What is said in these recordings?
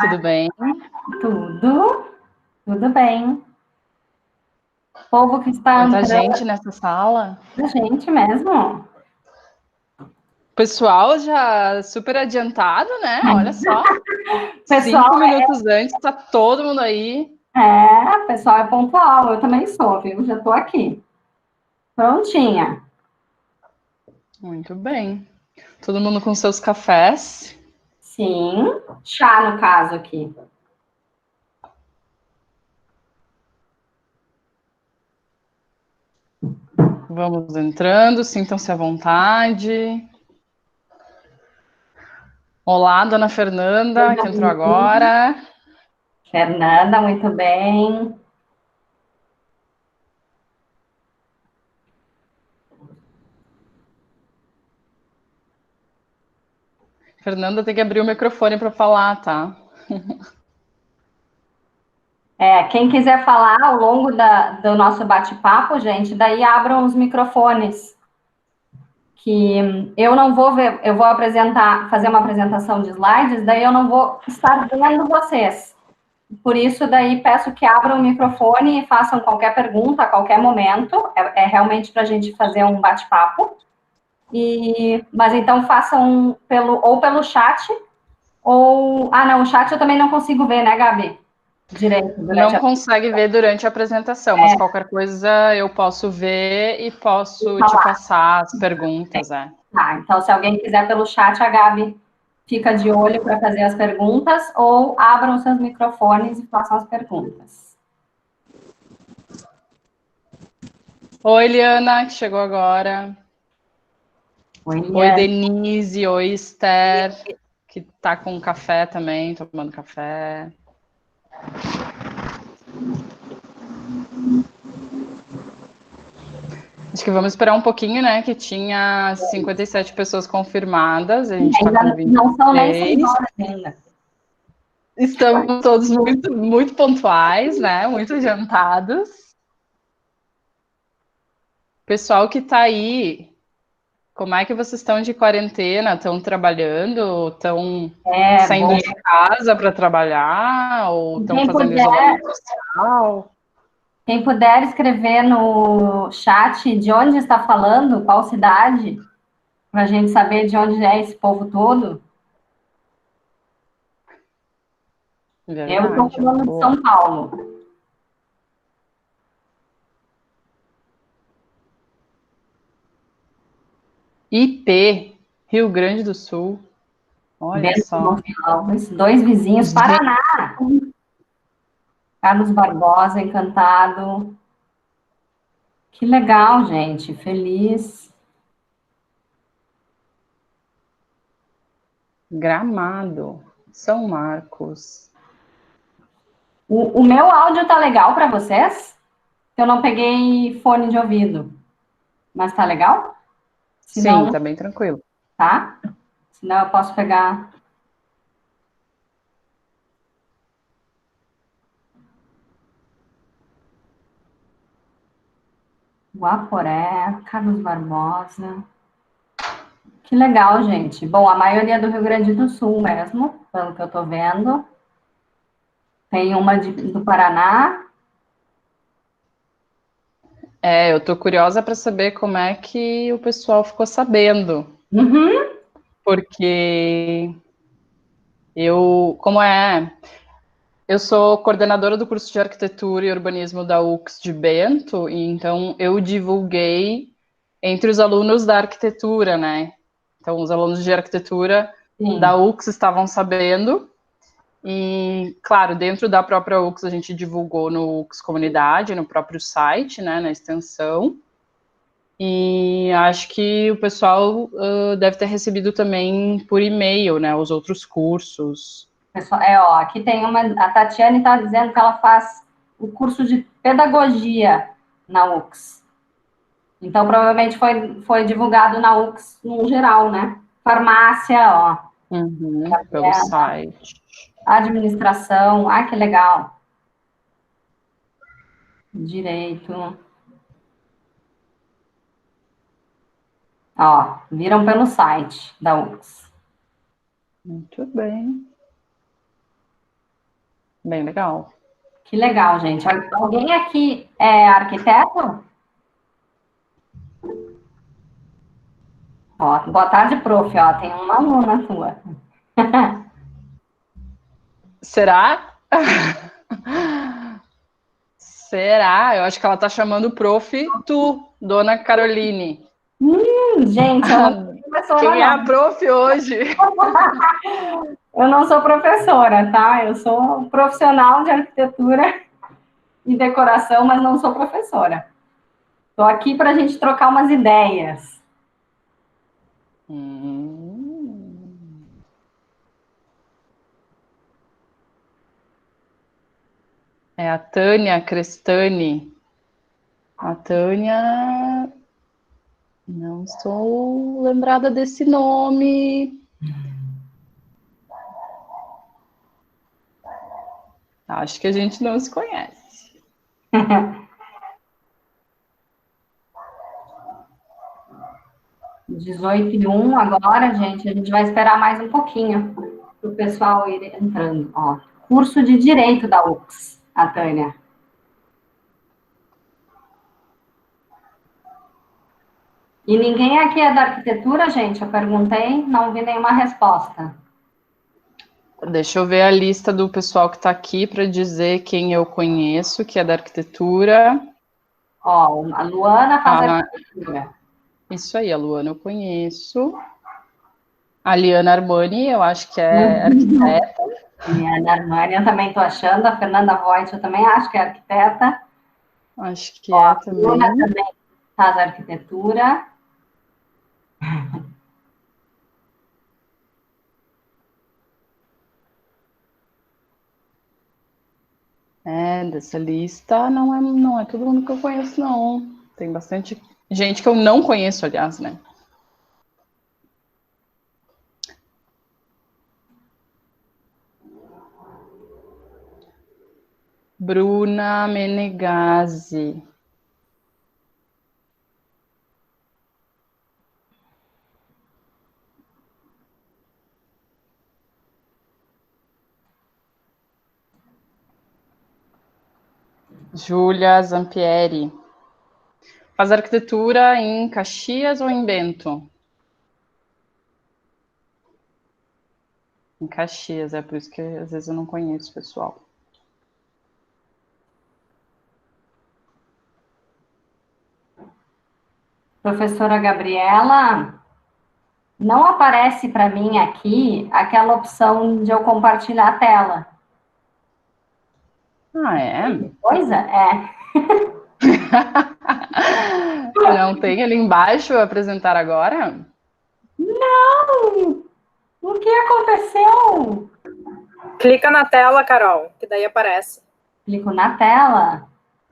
tudo bem? Tudo bem. O povo que está Tanta entrando, gente nessa sala. a gente mesmo. O pessoal já super adiantado, né? Olha só. Pessoal, 5 minutos antes, tá todo mundo aí. pessoal é pontual, eu também sou, viu? Já estou aqui. Prontinha. Muito bem. Todo mundo com seus cafés. Sim. Chá, no caso, aqui. Vamos entrando, sintam-se à vontade. Olá, dona Fernanda, que entrou agora. Fernanda, muito bem. Fernanda tem que abrir o microfone para falar, tá? Quem quiser falar ao longo do nosso bate-papo, gente, daí abram os microfones. Que eu não vou ver, eu vou fazer uma apresentação de slides, daí eu não vou estar vendo vocês. Por isso, daí peço que abram o microfone e façam qualquer pergunta a qualquer momento. É realmente para a gente fazer um bate-papo. Mas então façam pelo chat, ou. Ah, não, o chat eu também não consigo ver, né, Gabi? Direito, durante Não a. consegue ver durante a apresentação, mas qualquer coisa eu posso ver e posso te Falar. passar as perguntas, é. Tá, então se alguém quiser pelo chat, a Gabi fica de olho para fazer as perguntas, ou abram seus microfones e façam as perguntas. Oi, Liana, que chegou agora. Oi, Oi, Liane. Denise. Oi, Esther, que tá com café também, tomando café. Acho que vamos esperar um pouquinho, né? Que tinha 57 pessoas confirmadas, a gente tá com Ainda não são nem 6 26. horas ainda. Estamos todos muito, muito pontuais, né? Muito adiantados. Pessoal que tá aí, como é que vocês estão de quarentena? Estão trabalhando? Estão saindo Bom. de casa para trabalhar? Ou estão Quem fazendo puder, isolamento social? quem puder escrever no chat de onde está falando, qual cidade, para a gente saber de onde é esse povo todo. Eu estou Verdade, falando de boa. São Paulo. IP, Rio Grande do Sul. Olha Bento só. Gonçalves, 2 vizinhos, Gente, Paraná. Carlos Barbosa, Encantado. Que legal, gente. Feliz. Gramado, São Marcos. O meu áudio tá legal para vocês? Eu não peguei fone de ouvido. Mas tá legal? Se Sim, não, tá bem tranquilo. tá? Senão eu posso pegar. Guaporé, Carlos Barbosa. Que legal, gente. Bom, a maioria é do Rio Grande do Sul mesmo, pelo que eu tô vendo. Tem uma do Paraná. É, eu tô curiosa para saber como é que o pessoal ficou sabendo, Uhum. porque eu sou coordenadora do curso de Arquitetura e Urbanismo da UX de Bento, e então eu divulguei entre os alunos da arquitetura, né? Então, os alunos de arquitetura da Sim. UX estavam sabendo, e, claro, dentro da própria UX, a gente divulgou no UX Comunidade, no próprio site, né, na extensão, e acho que o pessoal deve ter recebido também por e-mail, né, os outros cursos. Pessoal, ó, aqui tem uma. A Tatiane está dizendo que ela faz o curso de pedagogia na UX. Então, provavelmente foi divulgado na UX no geral, né? Farmácia, ó. Uhum, pelo site. Administração, ah, que legal. Direito. Ó, viram pelo site da UX. Muito bem. Bem legal. Que legal, gente. Alguém aqui é arquiteto? Ó, boa tarde, prof. Ó, tem uma aluna tua. Será? Será? Eu acho que ela tá chamando o prof. Tu, dona Caroline. Gente, eu não sou professora, Quem é a não. prof hoje? Eu não sou professora, tá? Eu sou profissional de arquitetura e decoração, mas não sou professora. Estou aqui para a gente trocar umas ideias. É a Tânia Crestani. A Tânia. Não estou lembrada desse nome. Acho que a gente não se conhece. 18h01 agora, gente. A gente vai esperar mais um pouquinho para o pessoal ir entrando. Ó, curso de Direito da UX, a Tânia. E ninguém aqui é da arquitetura, gente? Eu perguntei, não vi nenhuma resposta. Deixa eu ver a lista do pessoal que está aqui para dizer quem eu conheço, que é da arquitetura. Ó, a Luana faz arquitetura. Isso aí, a Luana eu conheço. A Liana Armani, eu acho que é arquiteta. Liana Armani, eu também estou achando. A Fernanda Voigt, eu também acho que é arquiteta. Acho que Ó, é a Luna também. também faz arquitetura. Dessa lista não é todo mundo que eu conheço, não. Tem bastante gente que eu não conheço, aliás, né? Bruna Menegazzi. Júlia Zampieri. Faz arquitetura em Caxias ou em Bento? Em Caxias, é por isso que às vezes eu não conheço, pessoal. Professora Gabriela, não aparece para mim aqui aquela opção de eu compartilhar a tela. Ah, é? Coisa? É. Não tem ali embaixo apresentar agora? Não! O que aconteceu? Clica na tela, Carol, que daí aparece. Clico na tela.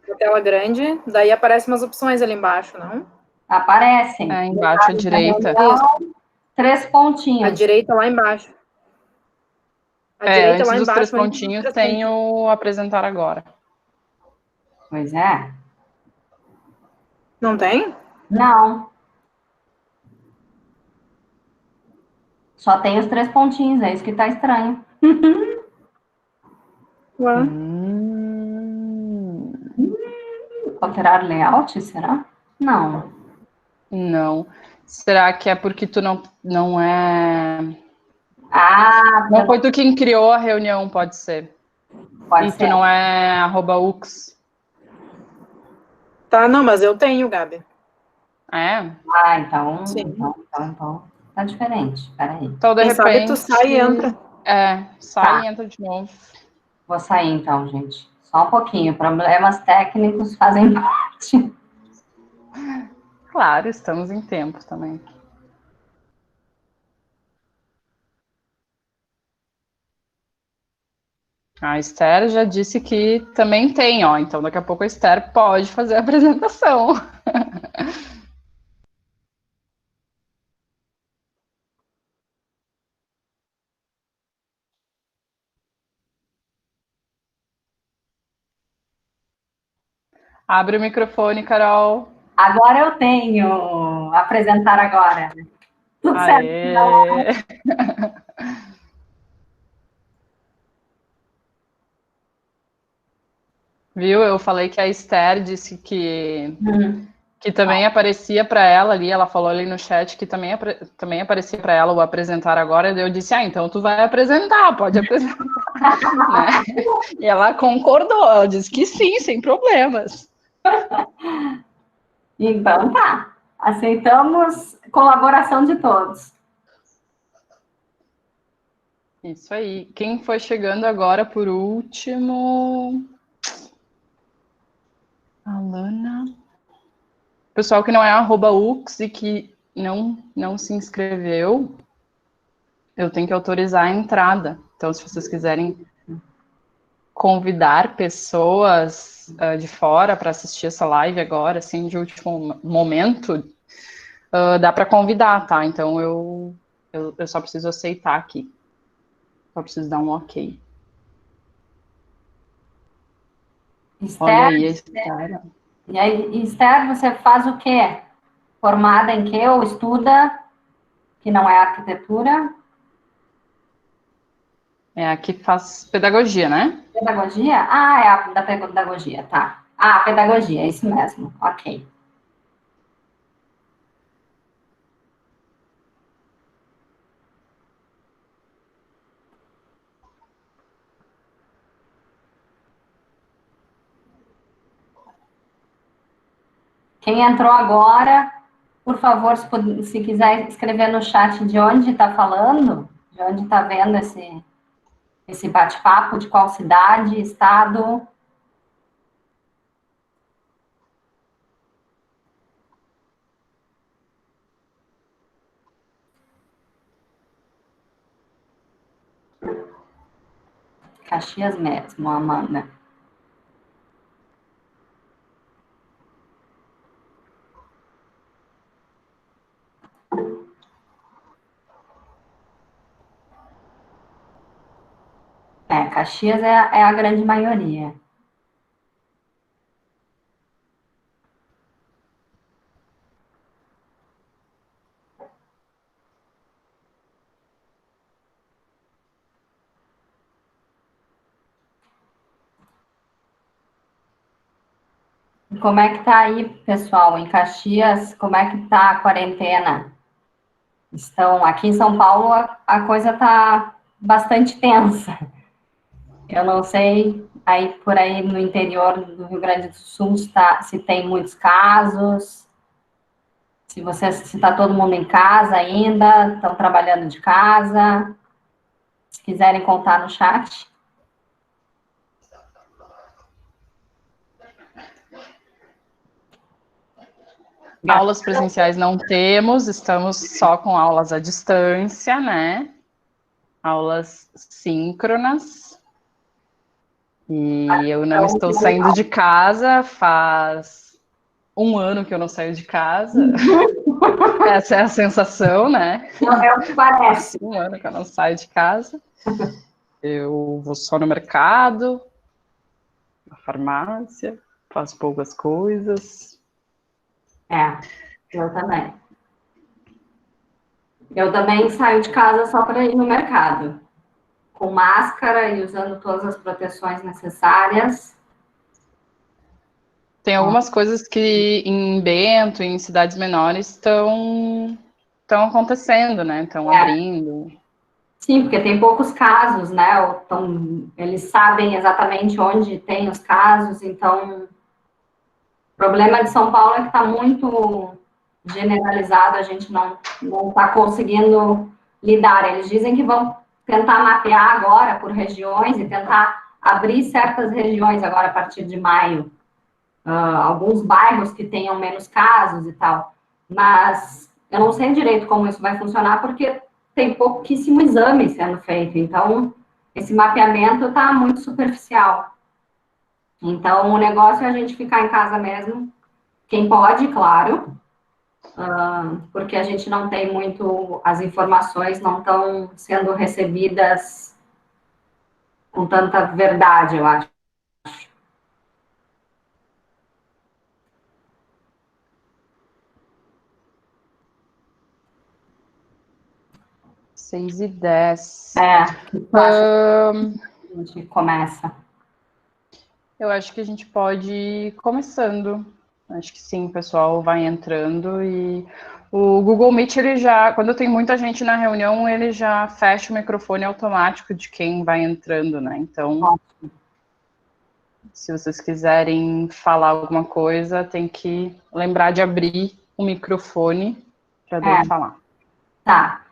Na tela grande, daí aparecem umas opções ali embaixo, não? Aparecem. Embaixo à direita. Então, 3 pontinhos. A direita lá embaixo. A direita Antes lá dos 3 embaixo. pontinhos tem o apresentar agora. Pois é. Não tem? Não. Só tem os 3 pontinhos, é isso que tá estranho. Ué. Alterar layout, será? Não. Não. Será que é porque tu não é... Ah, Não foi tu quem criou a reunião, pode ser. pode E ser. tu não é @ux. Tá, não, mas eu tenho, Gabi. É? Ah, então, Sim. então tá diferente. Peraí. Então, de Quem sabe repente... tu sai e entra. Sai e entra de novo. Vou sair então, gente. Só um pouquinho. Problemas técnicos fazem parte. Claro, estamos em tempo também. A Esther já disse que também tem, ó. Então, daqui a pouco a Esther pode fazer a apresentação. Abre o microfone, Carol. Agora eu tenho. Apresentar agora. Tudo certo. Aê! Viu? Eu falei que a Esther disse que também aparecia para ela ali, ela falou ali no chat que também aparecia para ela o apresentar agora, daí eu disse, então tu vai apresentar, pode apresentar, né? E ela concordou, ela disse que sim, sem problemas. Então tá, aceitamos colaboração de todos. Isso aí. Quem foi chegando agora por último? Alana. Pessoal que não é @ux e que não se inscreveu, eu tenho que autorizar a entrada. Então, se vocês quiserem convidar pessoas de fora para assistir essa live agora, assim, de último momento, dá para convidar, tá? Então, eu só preciso aceitar aqui. Só preciso dar um ok. Esther, olha aí a Esther. E aí, Esther, você faz o quê? Formada em quê? Ou estuda, que não é arquitetura? É a que faz pedagogia, né? Pedagogia? Ah, é a da pedagogia, tá. Ah, pedagogia, é isso mesmo. Ok. Quem entrou agora, por favor, se quiser escrever no chat de onde está falando, de onde está vendo esse bate-papo, de qual cidade, estado. Caxias mesmo, Amanda. Caxias é a grande maioria. Como é que tá aí, pessoal, em Caxias? Como é que tá a quarentena? Aqui em São Paulo, a coisa tá bastante tensa. Eu não sei aí por aí no interior do Rio Grande do Sul se tem muitos casos, se está todo mundo em casa ainda, estão trabalhando de casa. Se quiserem contar no chat. Aulas presenciais não temos, estamos só com aulas à distância, né? Aulas síncronas. E eu não estou saindo de casa, faz 1 ano que eu não saio de casa. Essa é a sensação, né? É o que parece. 1 ano que eu não saio de casa. Eu vou só no mercado, na farmácia, faço poucas coisas. Eu também. Eu também saio de casa só para ir no mercado, com máscara e usando todas as proteções necessárias. Tem algumas coisas que em Bento, em cidades menores, estão acontecendo, né? Estão abrindo. Sim, porque tem poucos casos, né? Eles sabem exatamente onde tem os casos, então o problema de São Paulo é que está muito generalizado, a gente não está conseguindo lidar. Eles dizem que vão tentar mapear agora por regiões e tentar abrir certas regiões agora a partir de maio. Alguns bairros que tenham menos casos e tal. Mas eu não sei direito como isso vai funcionar, porque tem pouquíssimo exame sendo feito. Então, esse mapeamento está muito superficial. Então, o negócio é a gente ficar em casa mesmo. Quem pode, claro, porque a gente não tem muito, as informações não estão sendo recebidas com tanta verdade, eu acho. 6h10. A gente começa. Eu acho que a gente pode ir começando. Acho que sim, o pessoal vai entrando e o Google Meet, ele já, quando tem muita gente na reunião, ele já fecha o microfone automático de quem vai entrando, né? Então, se vocês quiserem falar alguma coisa, tem que lembrar de abrir o microfone para daí falar. Tá.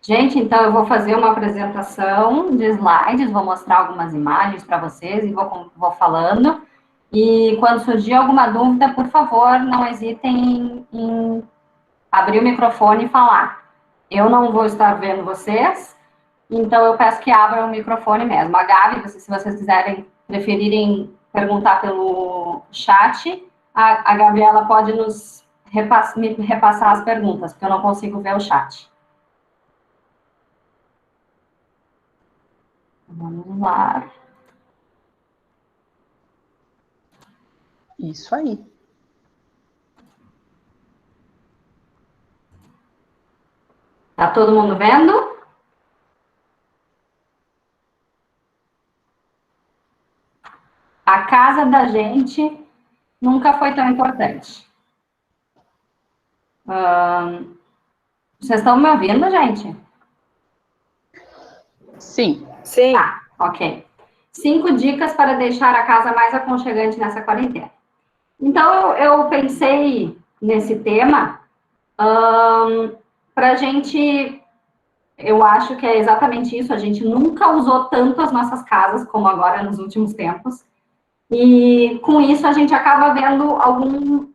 Gente, então eu vou fazer uma apresentação de slides, vou mostrar algumas imagens para vocês e vou falando. E quando surgir alguma dúvida, por favor, não hesitem em abrir o microfone e falar. Eu não vou estar vendo vocês, então eu peço que abram o microfone mesmo. A Gabi, se vocês preferirem perguntar pelo chat, a Gabriela pode me repassar as perguntas, porque eu não consigo ver o chat. Vamos lá. Isso aí. Tá todo mundo vendo? A casa da gente nunca foi tão importante. Vocês estão me ouvindo, gente? Sim. Sim. Tá, ok. 5 dicas para deixar a casa mais aconchegante nessa quarentena. Então, eu pensei nesse tema para a gente... Eu acho que é exatamente isso. A gente nunca usou tanto as nossas casas como agora nos últimos tempos. E com isso a gente acaba vendo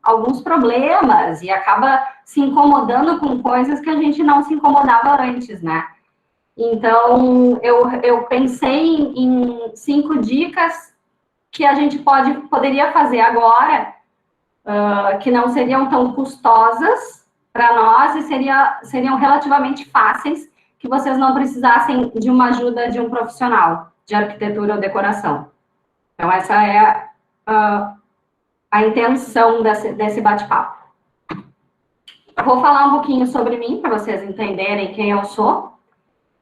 alguns problemas e acaba se incomodando com coisas que a gente não se incomodava antes, né? Então, eu pensei em 5 dicas que a gente poderia fazer agora, que não seriam tão custosas para nós e seriam relativamente fáceis, que vocês não precisassem de uma ajuda de um profissional de arquitetura ou decoração. Então, essa é a intenção desse bate-papo. Vou falar um pouquinho sobre mim, para vocês entenderem quem eu sou.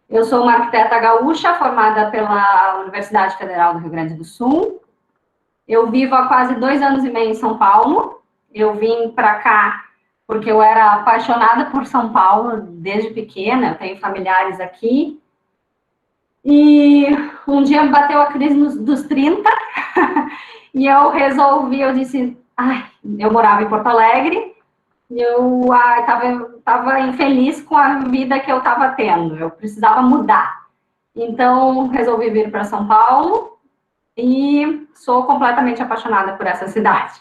Eu sou uma arquiteta gaúcha, formada pela Universidade Federal do Rio Grande do Sul. Eu vivo há quase 2 anos e meio em São Paulo. Eu vim para cá porque eu era apaixonada por São Paulo desde pequena, eu tenho familiares aqui. E um dia me bateu a crise dos 30, e eu disse, eu morava em Porto Alegre, e eu estava infeliz com a vida que eu estava tendo, eu precisava mudar. Então, resolvi vir para São Paulo, e sou completamente apaixonada por essa cidade.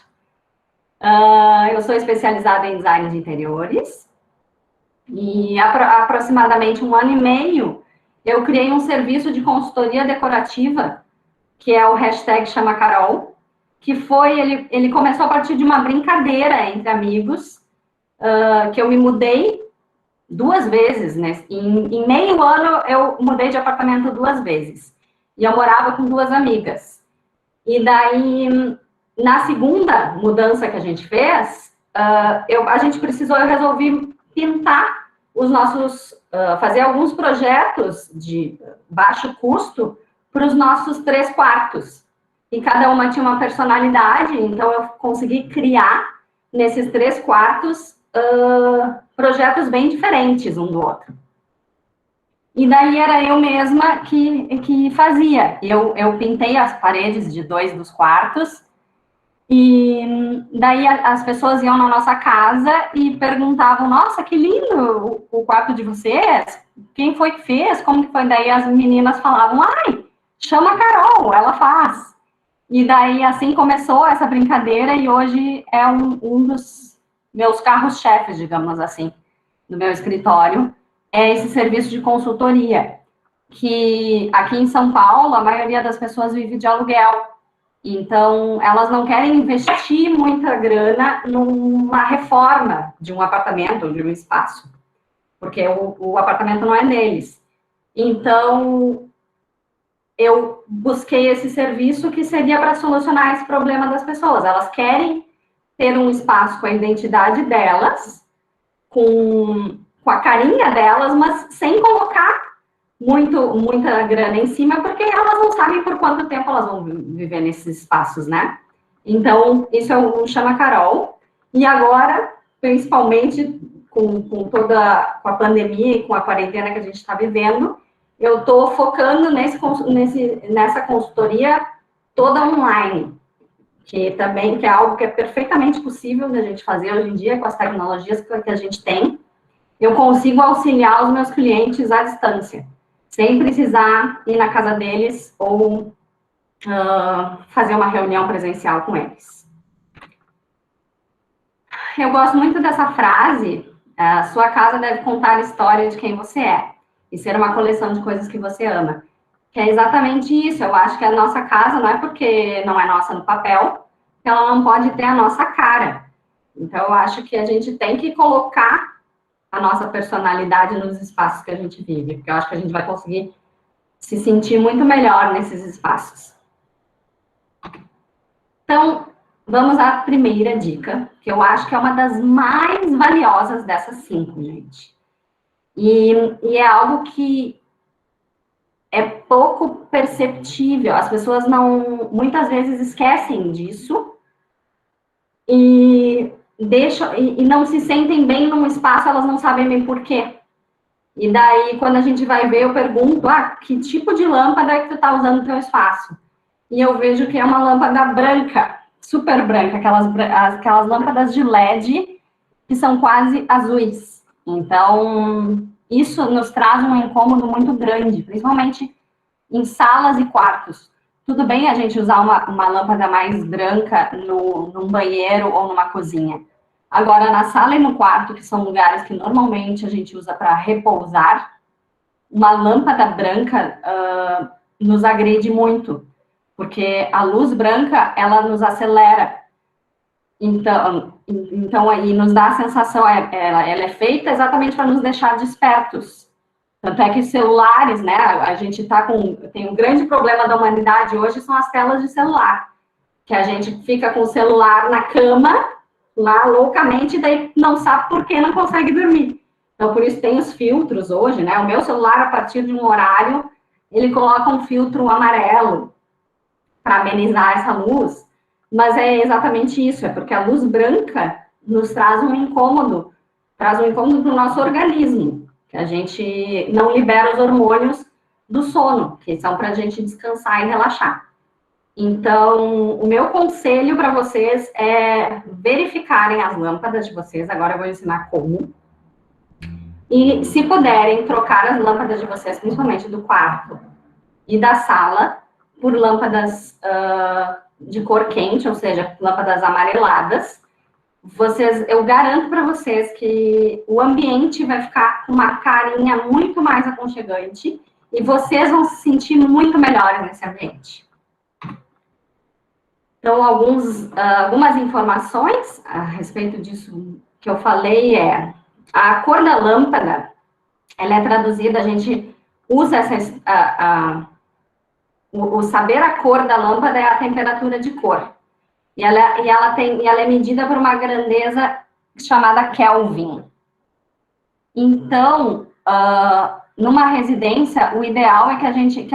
Eu sou especializada em design de interiores, e aproximadamente 1 ano e meio, eu criei um serviço de consultoria decorativa, que é o #ChamaCarol, que ele começou a partir de uma brincadeira entre amigos, que eu me mudei 2 vezes, né? Em meio ano, eu mudei de apartamento 2 vezes. E eu morava com 2 amigas. E daí, na segunda mudança que a gente fez, eu resolvi pintar fazer alguns projetos de baixo custo para os nossos 3 quartos. E cada uma tinha uma personalidade, então eu consegui criar, nesses 3 quartos, projetos bem diferentes um do outro. E daí era eu mesma que fazia. Eu pintei as paredes de 2 dos quartos, e daí as pessoas iam na nossa casa e perguntavam, nossa, que lindo o quarto de vocês, quem foi que fez, como que foi? Daí as meninas falavam, chama a Carol, ela faz. E daí assim começou essa brincadeira, e hoje é um dos meus carros-chefes, digamos assim, do meu escritório, é esse serviço de consultoria, que aqui em São Paulo, a maioria das pessoas vive de aluguel. Então, elas não querem investir muita grana numa reforma de um apartamento ou de um espaço, porque o apartamento não é deles. Então, eu busquei esse serviço que seria para solucionar esse problema das pessoas. Elas querem ter um espaço com a identidade delas, com a carinha delas, mas sem colocar muita grana em cima, porque elas não sabem por quanto tempo elas vão viver nesses espaços, né? Então, isso é o Chama Carol. E agora, principalmente com a pandemia e com a quarentena que a gente está vivendo, eu estou focando nessa consultoria toda online, que é algo que é perfeitamente possível da gente fazer hoje em dia com as tecnologias que a gente tem. Eu consigo auxiliar os meus clientes à distância, sem precisar ir na casa deles ou fazer uma reunião presencial com eles. Eu gosto muito dessa frase, sua casa deve contar a história de quem você é e ser uma coleção de coisas que você ama. Que é exatamente isso. Eu acho que a nossa casa não é porque não é nossa no papel, que ela não pode ter a nossa cara. Então, eu acho que a gente tem que colocar a nossa personalidade nos espaços que a gente vive, porque eu acho que a gente vai conseguir se sentir muito melhor nesses espaços. Então, vamos à primeira dica, que eu acho que é uma das mais valiosas dessas 5, gente. E é algo que é pouco perceptível. As pessoas muitas vezes esquecem disso e não se sentem bem num espaço, elas não sabem bem por quê. E daí, quando a gente vai ver, eu pergunto, que tipo de lâmpada é que tu tá usando no teu espaço? E eu vejo que é uma lâmpada branca, super branca, aquelas lâmpadas de LED que são quase azuis. Então, isso nos traz um incômodo muito grande, principalmente em salas e quartos. Tudo bem a gente usar uma lâmpada mais branca num banheiro ou numa cozinha. Agora, na sala e no quarto, que são lugares que normalmente a gente usa para repousar, uma lâmpada branca nos agride muito, porque a luz branca, ela nos acelera. Então aí nos dá a sensação, ela é feita exatamente para nos deixar despertos. Tanto é que celulares, né, a gente tem um grande problema da humanidade hoje, são as telas de celular, que a gente fica com o celular na cama, lá loucamente, e daí não sabe por que não consegue dormir. Então, por isso tem os filtros hoje, né, o meu celular, a partir de um horário, ele coloca um filtro amarelo para amenizar essa luz, mas é exatamente isso, é porque a luz branca nos traz um incômodo para o nosso organismo, que a gente não libera os hormônios do sono, que são para a gente descansar e relaxar. Então, o meu conselho para vocês é verificarem as lâmpadas de vocês, agora eu vou ensinar como, e se puderem, trocar as lâmpadas de vocês, principalmente do quarto e da sala, por lâmpadas de cor quente, ou seja, lâmpadas amareladas. Eu garanto para vocês que o ambiente vai ficar com uma carinha muito mais aconchegante e vocês vão se sentir muito melhores nesse ambiente. Então, algumas informações a respeito disso que eu falei a cor da lâmpada, ela é traduzida, a gente usa o saber a cor da lâmpada é a temperatura de cor. E ela é medida por uma grandeza chamada Kelvin. Então, numa residência, o ideal é que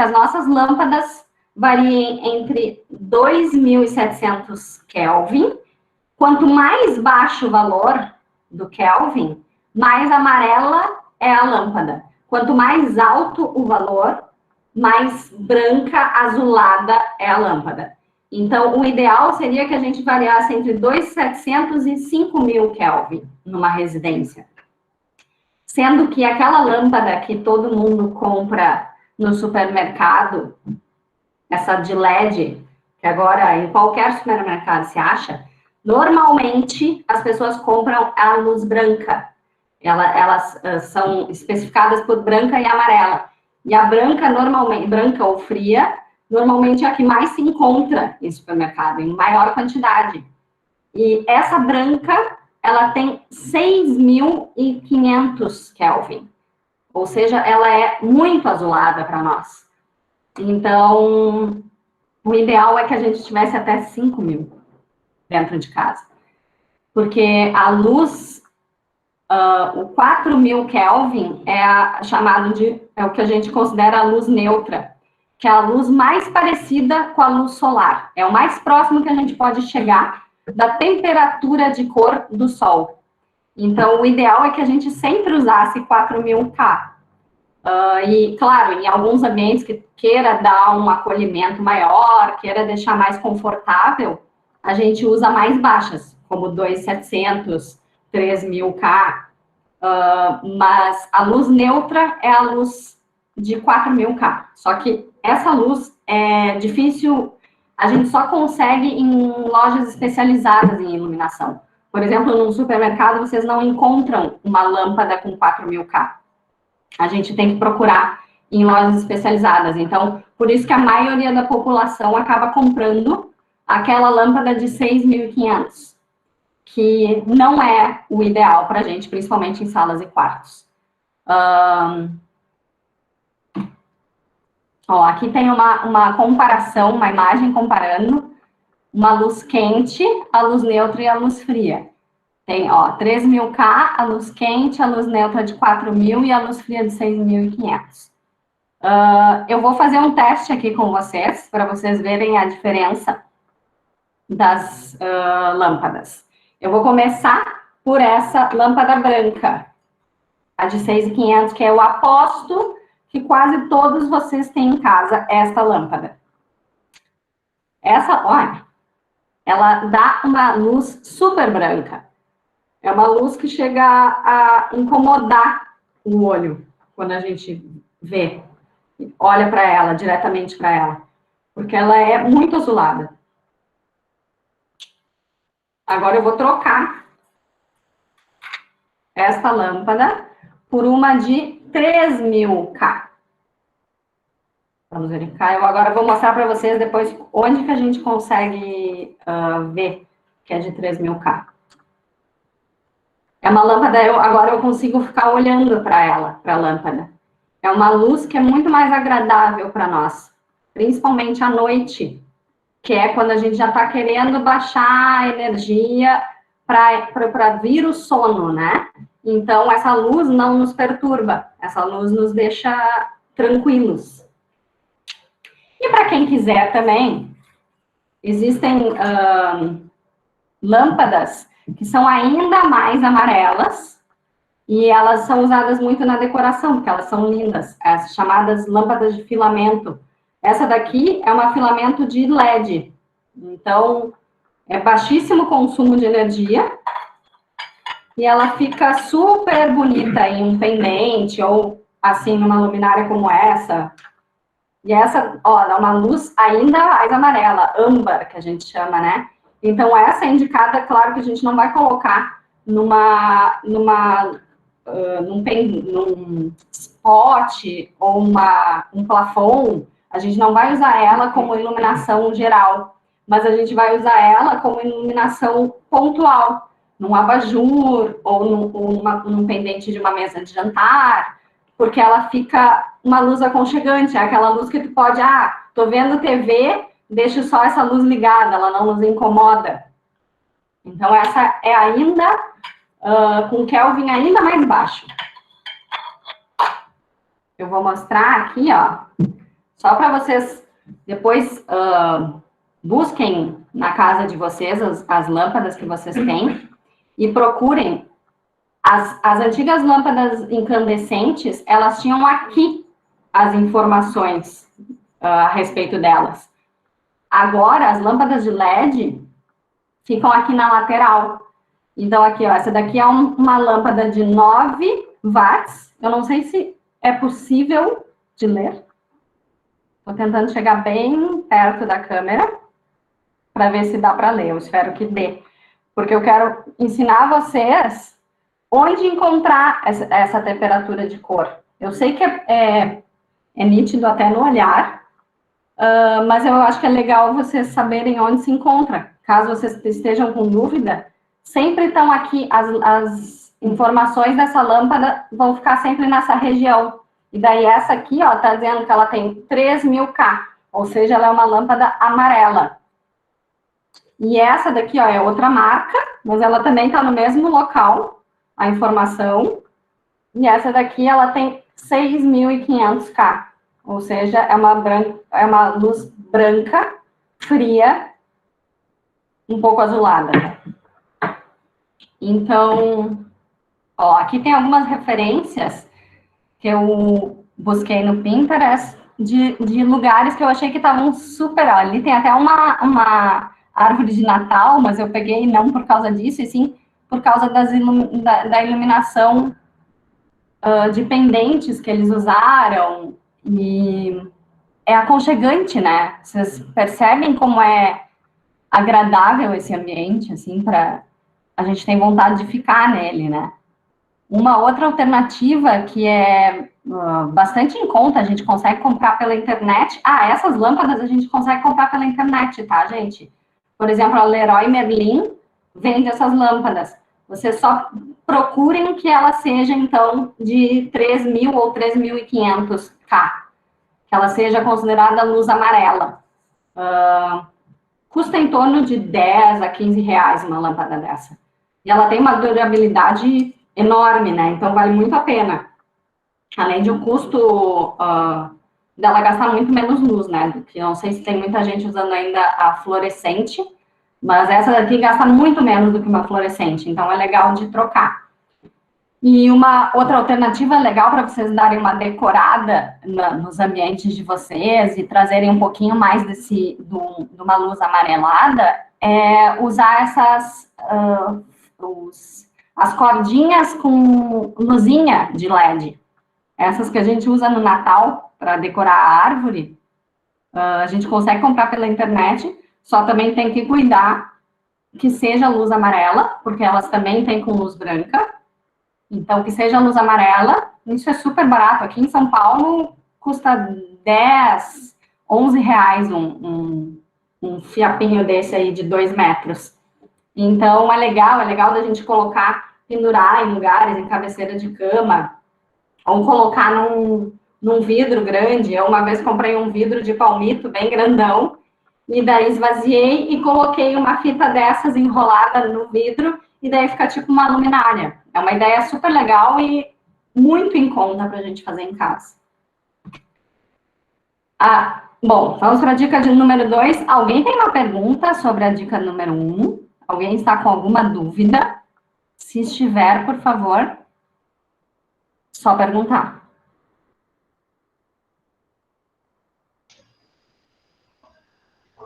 as nossas lâmpadas variem entre 2.700 Kelvin. Quanto mais baixo o valor do Kelvin, mais amarela é a lâmpada. Quanto mais alto o valor, mais branca, azulada é a lâmpada. Então, o ideal seria que a gente variasse entre 2.700 e 5.000 Kelvin numa residência. Sendo que aquela lâmpada que todo mundo compra no supermercado, essa de LED, que agora em qualquer supermercado se acha, normalmente as pessoas compram a luz branca. Elas são especificadas por branca e amarela. E a branca, normalmente, branca ou fria, normalmente é a que mais se encontra em supermercado, em maior quantidade. E essa branca, ela tem 6.500 Kelvin. Ou seja, ela é muito azulada para nós. Então, o ideal é que a gente tivesse até 5.000 dentro de casa. Porque a luz o 4000 Kelvin é o que a gente considera a luz neutra, que é a luz mais parecida com a luz solar. É o mais próximo que a gente pode chegar da temperatura de cor do Sol. Então, o ideal é que a gente sempre usasse 4000K. E, claro, em alguns ambientes que queira dar um acolhimento maior, queira deixar mais confortável, a gente usa mais baixas, como 2700, 3000K. Mas a luz neutra é a luz de 4000K. Só que essa luz é difícil, a gente só consegue em lojas especializadas em iluminação. Por exemplo, num supermercado, vocês não encontram uma lâmpada com 4000K. A gente tem que procurar em lojas especializadas. Então, por isso que a maioria da população acaba comprando aquela lâmpada de 6.500, que não é o ideal para a gente, principalmente em salas e quartos. Aqui tem uma comparação, uma imagem comparando uma luz quente, a luz neutra e a luz fria. Tem, 3000K, a luz quente, a luz neutra de 4000 e a luz fria de 6.500. Eu vou fazer um teste aqui com vocês, para vocês verem a diferença das lâmpadas. Eu vou começar por essa lâmpada branca, a de 6.500, que eu aposto que quase todos vocês têm em casa esta lâmpada. Olha, ela dá uma luz super branca. É uma luz que chega a incomodar o olho quando a gente vê, olha para ela, diretamente para ela, porque ela é muito azulada. Agora eu vou trocar esta lâmpada por uma de 3000K. Vamos verificar. Eu agora vou mostrar para vocês depois onde que a gente consegue ver que é de 3000K. É uma lâmpada, agora eu consigo ficar olhando para ela, para a lâmpada. É uma luz que é muito mais agradável para nós, principalmente à noite, que é quando a gente já está querendo baixar a energia para vir o sono, né? Então, essa luz não nos perturba, essa luz nos deixa tranquilos. E para quem quiser também, existem lâmpadas que são ainda mais amarelas, e elas são usadas muito na decoração, porque elas são lindas, as chamadas lâmpadas de filamento. Essa daqui é uma filamento de LED, então é baixíssimo consumo de energia, e ela fica super bonita em um pendente, ou assim, numa luminária como essa. E essa, dá uma luz ainda mais amarela, âmbar, que a gente chama, né? Então, essa é indicada, claro que a gente não vai colocar num spot ou um plafond, a gente não vai usar ela como iluminação geral, mas a gente vai usar ela como iluminação pontual, num abajur ou num pendente de uma mesa de jantar, porque ela fica uma luz aconchegante, é aquela luz que tu pode, tô vendo TV, deixo só essa luz ligada, ela não nos incomoda. Então, essa é ainda com Kelvin ainda mais baixo. Eu vou mostrar aqui, só para vocês depois busquem na casa de vocês as lâmpadas que vocês têm e procurem. As antigas lâmpadas incandescentes, elas tinham aqui as informações a respeito delas. Agora, as lâmpadas de LED ficam aqui na lateral. Então, aqui, essa daqui é uma lâmpada de 9 watts. Eu não sei se é possível de ler. Estou tentando chegar bem perto da câmera para ver se dá para ler. Eu espero que dê. Porque eu quero ensinar vocês onde encontrar essa temperatura de cor. Eu sei que é nítido até no olhar, mas eu acho que é legal vocês saberem onde se encontra. Caso vocês estejam com dúvida, sempre estão aqui, as informações dessa lâmpada vão ficar sempre nessa região. E daí essa aqui, está dizendo que ela tem 3000K, ou seja, ela é uma lâmpada amarela. E essa daqui, é outra marca, mas ela também está no mesmo local. a informação, e essa daqui, ela tem 6.500K, ou seja, é uma luz branca, fria, um pouco azulada. Então, ó, aqui tem algumas referências que eu busquei no Pinterest de lugares que eu achei que estavam super... Ó, ali tem até uma árvore de Natal, mas eu peguei não por causa disso, e sim por causa da iluminação de pendentes que eles usaram, e é aconchegante, né? Vocês percebem como é agradável esse ambiente, assim, a gente tem vontade de ficar nele, né? Uma outra alternativa que é bastante em conta, a gente consegue comprar pela internet. Ah, essas lâmpadas a gente consegue comprar pela internet, tá, gente? Por exemplo, a Leroy Merlin vende essas lâmpadas. Vocês só procurem que ela seja, então, de 3.000 ou 3.500K. Que ela seja considerada luz amarela. Custa em torno de 10 a 15 reais uma lâmpada dessa. E ela tem uma durabilidade enorme, né? Então, vale muito a pena. Além de o custo dela gastar muito menos luz, né? Do que, não sei se tem muita gente usando ainda a fluorescente, mas essa daqui gasta muito menos do que uma fluorescente. Então, é legal de trocar. E uma outra alternativa legal para vocês darem uma decorada nos ambientes de vocês e trazerem um pouquinho mais de uma luz amarelada é usar as cordinhas com luzinha de LED. Essas que a gente usa no Natal para decorar a árvore, a gente consegue comprar pela internet, só também tem que cuidar que seja luz amarela, porque elas também têm com luz branca. Então, que seja luz amarela, isso é super barato. Aqui em São Paulo, custa 10, 11 reais um fiapinho desse aí de 2 metros. Então, é legal da gente colocar, pendurar em lugares, em cabeceira de cama, ou colocar num vidro grande. Eu uma vez comprei um vidro de palmito bem grandão, e daí esvaziei e coloquei uma fita dessas enrolada no vidro, e daí fica tipo uma luminária. É uma ideia super legal e muito em conta para a gente fazer em casa. Bom, vamos para a dica de número 2. Alguém tem uma pergunta sobre a dica número 1? Alguém está com alguma dúvida? Se estiver, por favor, só perguntar.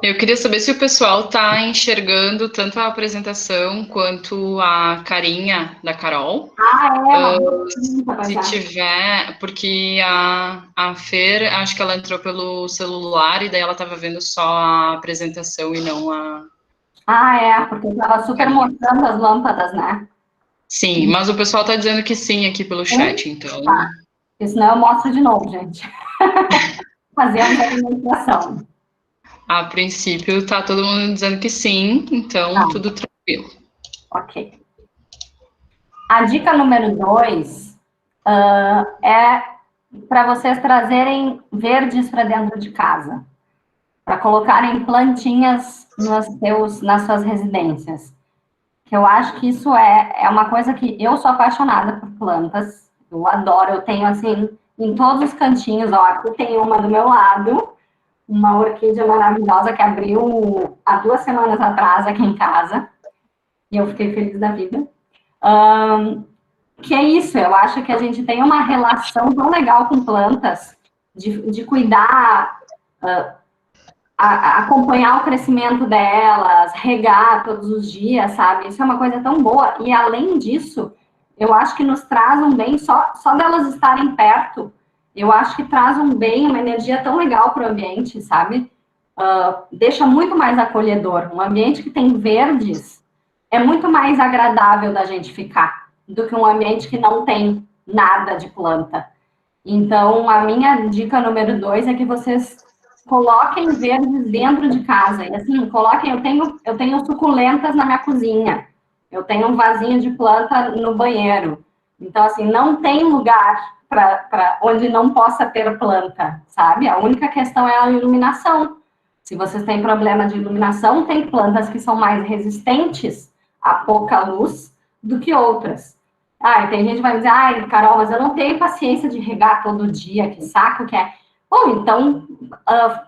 Eu queria saber se o pessoal está enxergando tanto a apresentação quanto a carinha da Carol. Se tiver, porque a Fer, acho que ela entrou pelo celular e daí ela estava vendo só a apresentação e não a... Porque estava super mostrando as lâmpadas, né? Sim, mas o pessoal está dizendo que sim aqui pelo chat, então... Tá. Porque senão eu mostro de novo, gente. Fazemos a demonstração. A princípio, tá todo mundo dizendo que sim, então tudo tranquilo. Ok. A dica número 2 é para vocês trazerem verdes para dentro de casa, para colocarem plantinhas nas suas residências. Que eu acho que isso é uma coisa que eu sou apaixonada por plantas, eu adoro, eu tenho assim, em todos os cantinhos, ó, aqui tem uma do meu lado, uma orquídea maravilhosa que abriu há 2 semanas atrás aqui em casa, e eu fiquei feliz da vida. Que é isso, eu acho que a gente tem uma relação tão legal com plantas, de cuidar, acompanhar o crescimento delas, regar todos os dias, sabe? Isso é uma coisa tão boa, e além disso, eu acho que nos traz um bem, só delas estarem perto, eu acho que traz um bem, uma energia tão legal para o ambiente, sabe? Deixa muito mais acolhedor. Um ambiente que tem verdes é muito mais agradável da gente ficar do que um ambiente que não tem nada de planta. Então, a minha dica número 2 é que vocês coloquem verdes dentro de casa. E assim, coloquem, eu tenho suculentas na minha cozinha. Eu tenho um vasinho de planta no banheiro. Então, assim, não tem lugar para onde não possa ter planta, sabe? A única questão é a iluminação. Se vocês têm problema de iluminação, tem plantas que são mais resistentes a pouca luz do que outras. Tem gente que vai dizer, Carol, mas eu não tenho paciência de regar todo dia, que saco que é. Bom, então,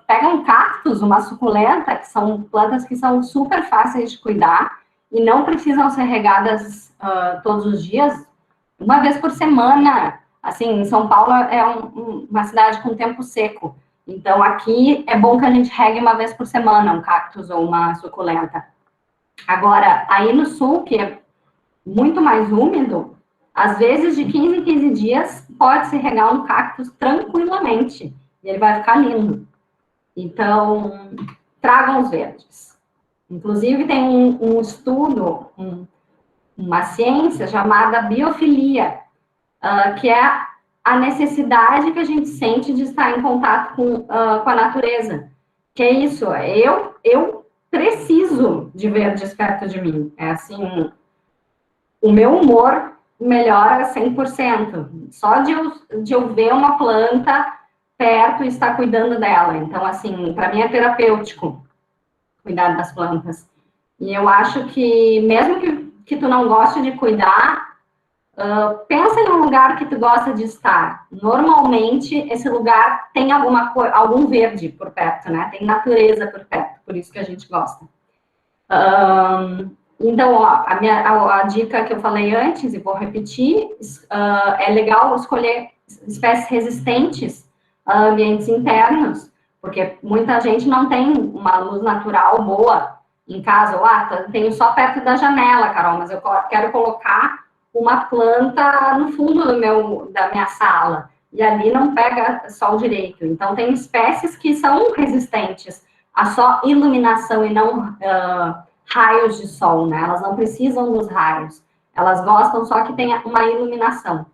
pega um cactus, uma suculenta, que são plantas que são super fáceis de cuidar e não precisam ser regadas todos os dias, uma vez por semana. Assim, em São Paulo é uma cidade com tempo seco. Então, aqui é bom que a gente regue uma vez por semana um cactus ou uma suculenta. Agora, aí no sul, que é muito mais úmido, às vezes de 15 em 15 dias pode-se regar um cactus tranquilamente. E ele vai ficar lindo. Então, tragam os verdes. Inclusive, tem um estudo, uma ciência chamada biofilia, que é a necessidade que a gente sente de estar em contato com a natureza. Que é isso, eu preciso de verdes perto de mim. É assim, o meu humor melhora 100%. Só de eu ver uma planta perto e estar cuidando dela. Então, assim, para mim é terapêutico cuidar das plantas. E eu acho que, mesmo que tu não goste de cuidar, pensa em um lugar que tu gosta de estar. Normalmente, esse lugar tem algum verde por perto, né? Tem natureza por perto, por isso que a gente gosta. Então, ó, a dica que eu falei antes, e vou repetir, é legal escolher espécies resistentes a ambientes internos, porque muita gente não tem uma luz natural boa em casa, ou tenho só perto da janela, Carol, mas eu quero colocar uma planta no fundo da minha sala, e ali não pega sol direito. Então, tem espécies que são resistentes a só iluminação e não raios de sol, né? Elas não precisam dos raios. Elas gostam só que tenha uma iluminação.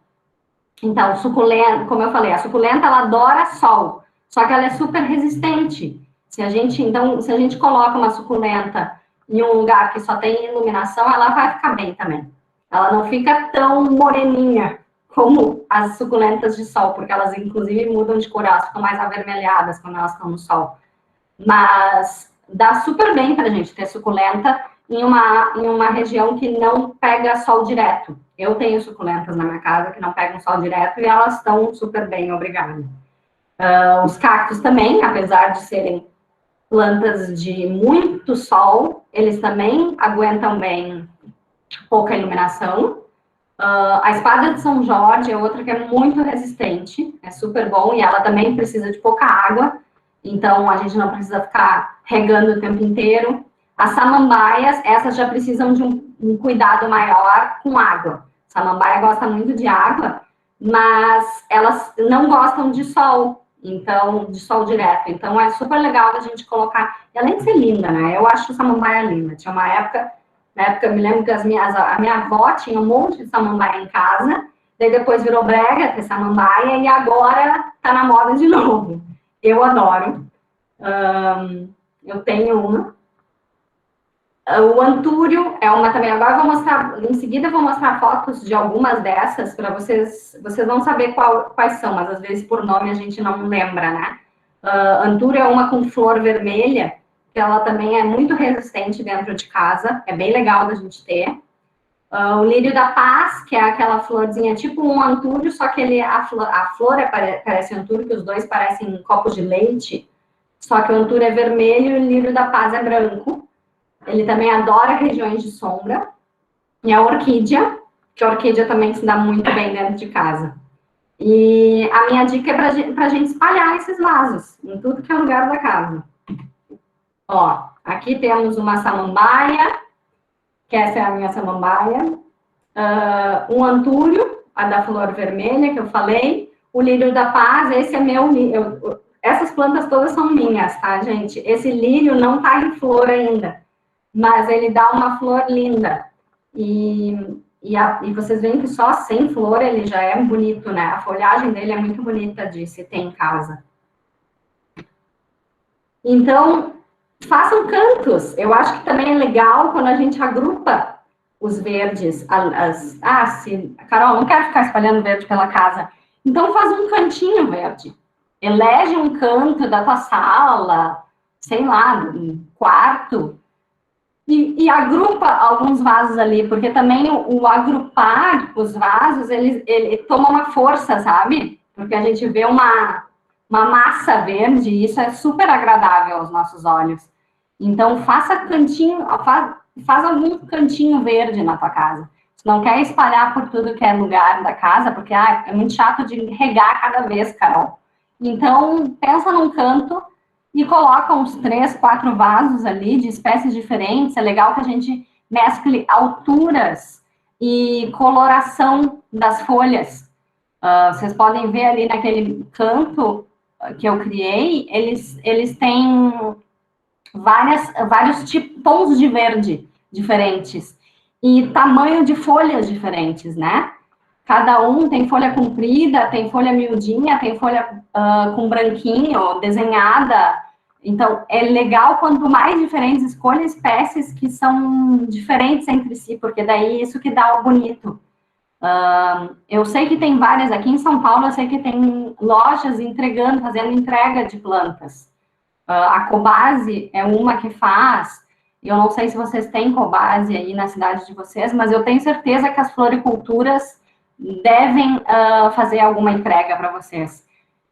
Então, suculenta, como eu falei, a suculenta, ela adora sol, só que ela é super resistente. Se a gente coloca uma suculenta em um lugar que só tem iluminação, ela vai ficar bem também. Ela não fica tão moreninha como as suculentas de sol, porque elas, inclusive, mudam de cor, elas ficam mais avermelhadas quando elas estão no sol. Mas dá super bem para a gente ter suculenta em uma região que não pega sol direto. Eu tenho suculentas na minha casa que não pegam sol direto e elas estão super bem, obrigada. Os cactos também, apesar de serem plantas de muito sol, eles também aguentam bem pouca iluminação. A espada de São Jorge é outra que é muito resistente, é super bom, e ela também precisa de pouca água, então a gente não precisa ficar regando o tempo inteiro. As samambaias, essas já precisam de um cuidado maior com água. Samambaia gosta muito de água, mas elas não gostam de sol, então, de sol direto. Então, é super legal a gente colocar, e além de ser linda, né? Eu acho samambaia linda. Tinha uma época, eu me lembro que a minha avó tinha um monte de samambaia em casa, daí depois virou brega ter samambaia, e agora tá na moda de novo. Eu adoro. Eu tenho uma. O antúrio é uma também. Agora eu vou mostrar, em seguida eu vou mostrar fotos de algumas dessas para vocês vão saber quais são, mas às vezes por nome a gente não lembra, né? Antúrio é uma com flor vermelha, que ela também é muito resistente dentro de casa, é bem legal da gente ter. O lírio da paz, que é aquela florzinha tipo um antúrio, só que a flor parece antúrio, que os dois parecem copos de leite, só que o antúrio é vermelho e o lírio da paz é branco. Ele também adora regiões de sombra. E a orquídea, que a orquídea também se dá muito bem dentro de casa. E a minha dica é para a gente espalhar esses vasos em tudo que é lugar da casa. Ó, aqui temos uma samambaia, que essa é a minha samambaia. Um antúrio, a da flor vermelha, que eu falei. O lírio da paz, esse é meu lírio. Essas plantas todas são minhas, tá, gente? Esse lírio não tá em flor ainda, mas ele dá uma flor linda. E vocês veem que só sem flor ele já é bonito, né? A folhagem dele é muito bonita de se ter em casa. Então, façam cantos. Eu acho que também é legal quando a gente agrupa os verdes. Carol, não quero ficar espalhando verde pela casa. Então, faz um cantinho verde. Elege um canto da tua sala, sei lá, um quarto, E agrupa alguns vasos ali, porque também o agrupar os vasos, ele toma uma força, sabe? Porque a gente vê uma massa verde, e isso é super agradável aos nossos olhos. Então, faça cantinho, faz algum cantinho verde na tua casa. Você não quer espalhar por tudo que é lugar da casa, porque é muito chato de regar cada vez, Carol. Então, pensa num canto e coloca uns 3, 4 vasos ali de espécies diferentes. É legal que a gente mescle alturas e coloração das folhas. Vocês podem ver ali naquele canto que eu criei, eles têm vários tons de verde diferentes e tamanho de folhas diferentes, né? Cada um tem folha comprida, tem folha miudinha, tem folha com branquinho, desenhada. Então, é legal quanto mais diferentes, escolha espécies que são diferentes entre si, porque daí isso que dá o bonito. Eu sei que tem várias, aqui em São Paulo, eu sei que tem lojas entregando, fazendo entrega de plantas. A Cobase é uma que faz, eu não sei se vocês têm Cobase aí na cidade de vocês, mas eu tenho certeza que as floriculturas devem fazer alguma entrega para vocês.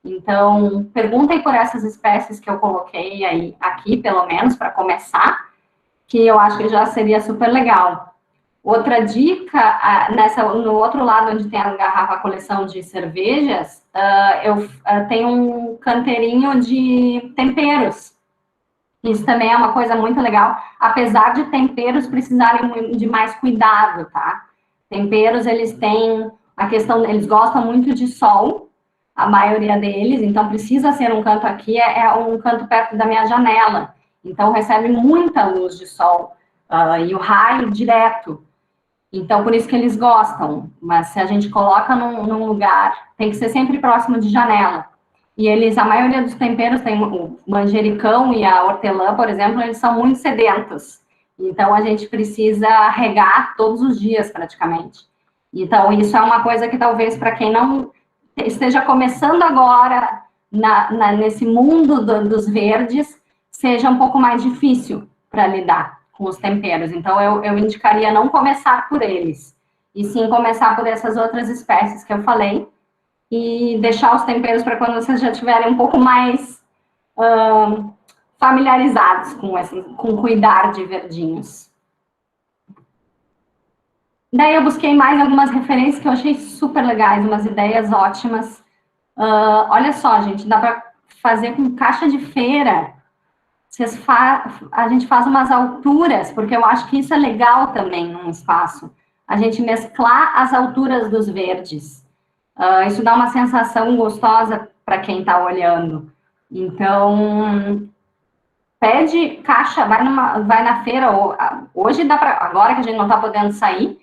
Então, perguntem por essas espécies que eu coloquei aí, aqui, pelo menos, para começar, que eu acho que já seria super legal. Outra dica, no outro lado, onde tem a garrafa, a coleção de cervejas, eu tenho um canteirinho de temperos. Isso também é uma coisa muito legal, apesar de temperos precisarem de mais cuidado, tá? Temperos, eles têm a questão, eles gostam muito de sol, a maioria deles, então precisa ser um canto aqui, é um canto perto da minha janela, então recebe muita luz de sol, e o raio direto. Então, por isso que eles gostam. Mas se a gente coloca num lugar, tem que ser sempre próximo de janela. E a maioria dos temperos, tem o manjericão e a hortelã, por exemplo, eles são muito sedentos. Então, a gente precisa regar todos os dias, praticamente. Então, isso é uma coisa que talvez para quem não esteja começando agora nesse mundo dos verdes, seja um pouco mais difícil para lidar com os temperos. Então, eu indicaria não começar por eles, e sim começar por essas outras espécies que eu falei, e deixar os temperos para quando vocês já estiverem um pouco mais familiarizados com cuidar de verdinhos. Daí eu busquei mais algumas referências que eu achei super legais, umas ideias ótimas. Olha só, gente, dá para fazer com caixa de feira. A gente faz umas alturas, porque eu acho que isso é legal também num espaço. A gente mesclar as alturas dos verdes. Isso dá uma sensação gostosa para quem está olhando. Então, pede caixa, vai na feira. Hoje dá para, agora que a gente não está podendo sair,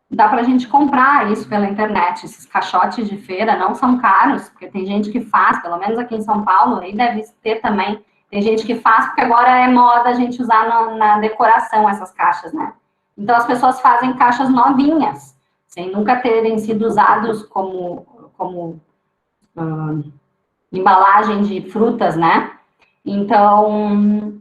dá para a gente comprar isso pela internet. Esses caixotes de feira não são caros, porque tem gente que faz, pelo menos aqui em São Paulo, aí deve ter também. Tem gente que faz, porque agora é moda a gente usar na decoração essas caixas, né? Então, as pessoas fazem caixas novinhas, sem nunca terem sido usados como embalagem de frutas, né? Então,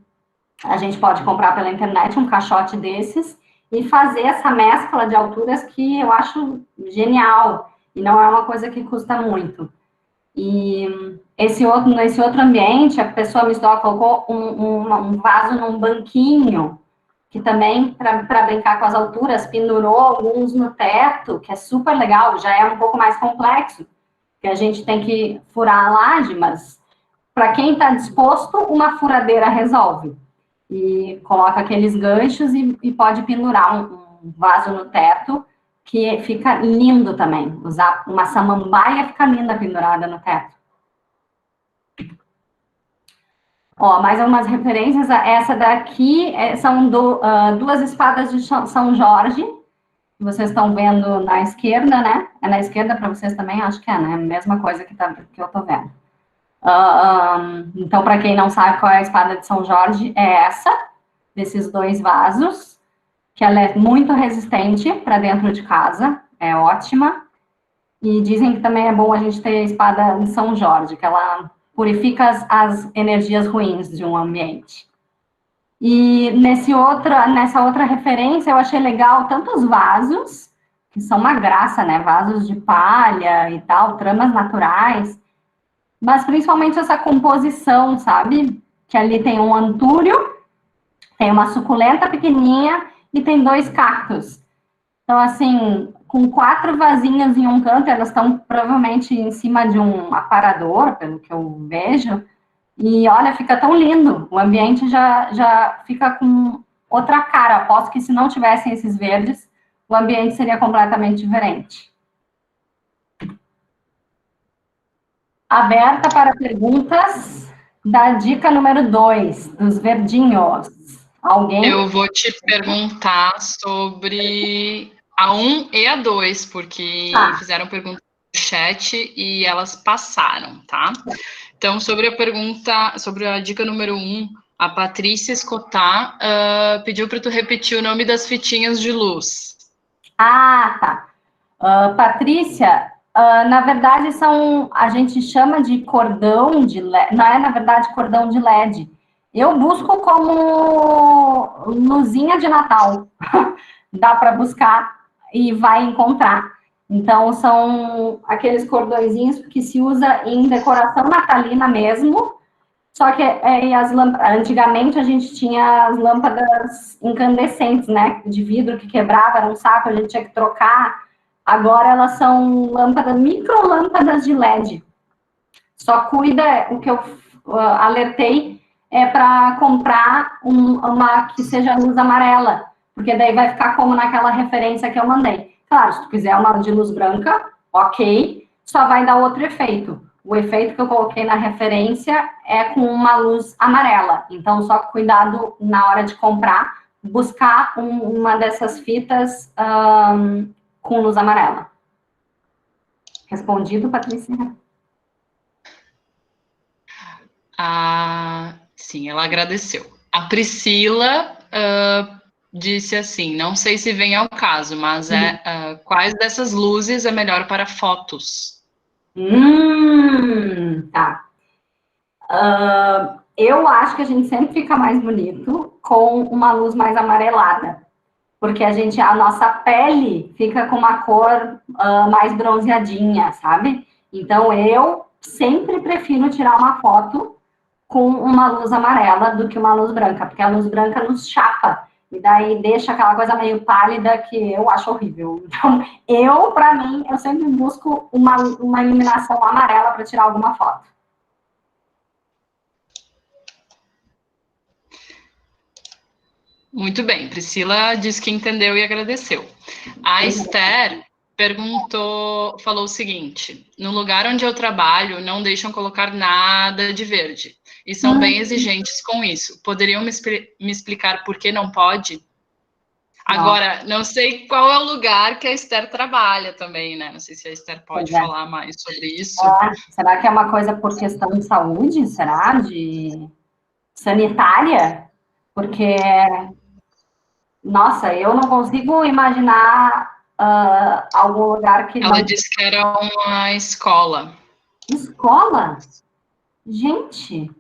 a gente pode comprar pela internet um caixote desses e fazer essa mescla de alturas que eu acho genial. E não é uma coisa que custa muito. E nesse outro ambiente, a pessoa me colocou um vaso num banquinho, que também, para brincar com as alturas, pendurou alguns no teto, que é super legal, já é um pouco mais complexo, que a gente tem que furar a laje, mas para quem está disposto, uma furadeira resolve. E coloca aqueles ganchos e pode pendurar um vaso no teto, que fica lindo também. Usar uma samambaia fica linda pendurada no teto. Ó, mais algumas referências. Essa daqui são duas espadas de São Jorge, que vocês estão vendo na esquerda, né? É na esquerda para vocês também? Acho que é, né? A mesma coisa que eu estou vendo. Então, para quem não sabe qual é a espada de São Jorge, é essa, desses dois vasos, que ela é muito resistente para dentro de casa, é ótima. E dizem que também é bom a gente ter a espada de São Jorge, que ela purifica as energias ruins de um ambiente. E nessa outra referência, eu achei legal tanto os vasos, que são uma graça, né? Vasos de palha e tal, tramas naturais, mas principalmente essa composição, sabe? Que ali tem um antúrio, tem uma suculenta pequenininha e tem 2 cactos. Então, assim, com 4 vasinhas em um canto, elas estão provavelmente em cima de um aparador, pelo que eu vejo, e olha, fica tão lindo. O ambiente já fica com outra cara. Aposto que se não tivessem esses verdes, o ambiente seria completamente diferente. Aberta para perguntas da dica número 2, dos verdinhos. Alguém? Eu vou te perguntar sobre a 1 e a 2, porque fizeram perguntas no chat e elas passaram, tá? Então, sobre a dica número 1, a Patrícia Escotar pediu para tu repetir o nome das fitinhas de luz. Ah, tá. Patrícia, na verdade a gente chama de cordão de LED, não é na verdade cordão de LED. Eu busco como luzinha de Natal. Dá para buscar e vai encontrar. Então, são aqueles cordõezinhos que se usa em decoração natalina mesmo, só que antigamente a gente tinha as lâmpadas incandescentes, né, de vidro que quebrava, era um saco, a gente tinha que trocar. Agora elas são micro lâmpadas de LED. Só cuida, o que eu alertei é para comprar uma que seja luz amarela, porque daí vai ficar como naquela referência que eu mandei. Claro, se tu quiser uma de luz branca, ok, só vai dar outro efeito. O efeito que eu coloquei na referência é com uma luz amarela. Então, só cuidado na hora de comprar, buscar uma dessas fitas com luz amarela. Respondido, Patrícia? Sim, ela agradeceu. A Priscila disse assim, não sei se vem ao caso, mas quais dessas luzes é melhor para fotos? Tá. Eu acho que a gente sempre fica mais bonito com uma luz mais amarelada, porque a nossa pele fica com uma cor mais bronzeadinha, sabe? Então, eu sempre prefiro tirar uma foto com uma luz amarela do que uma luz branca, porque a luz branca nos chapa, e daí deixa aquela coisa meio pálida que eu acho horrível. Então, para mim, eu sempre busco uma iluminação amarela para tirar alguma foto. Muito bem, Priscila disse que entendeu e agradeceu. A Esther falou o seguinte, no lugar onde eu trabalho, não deixam colocar nada de verde, e são bem exigentes com isso. Poderiam me explicar por que não pode? Agora, não sei qual é o lugar que a Esther trabalha também, né? Não sei se a Esther pode falar mais sobre isso. Será que é uma coisa por questão de saúde? Será? De sanitária? Porque, nossa, eu não consigo imaginar algum lugar que Ela disse que era uma escola. Escola? Gente...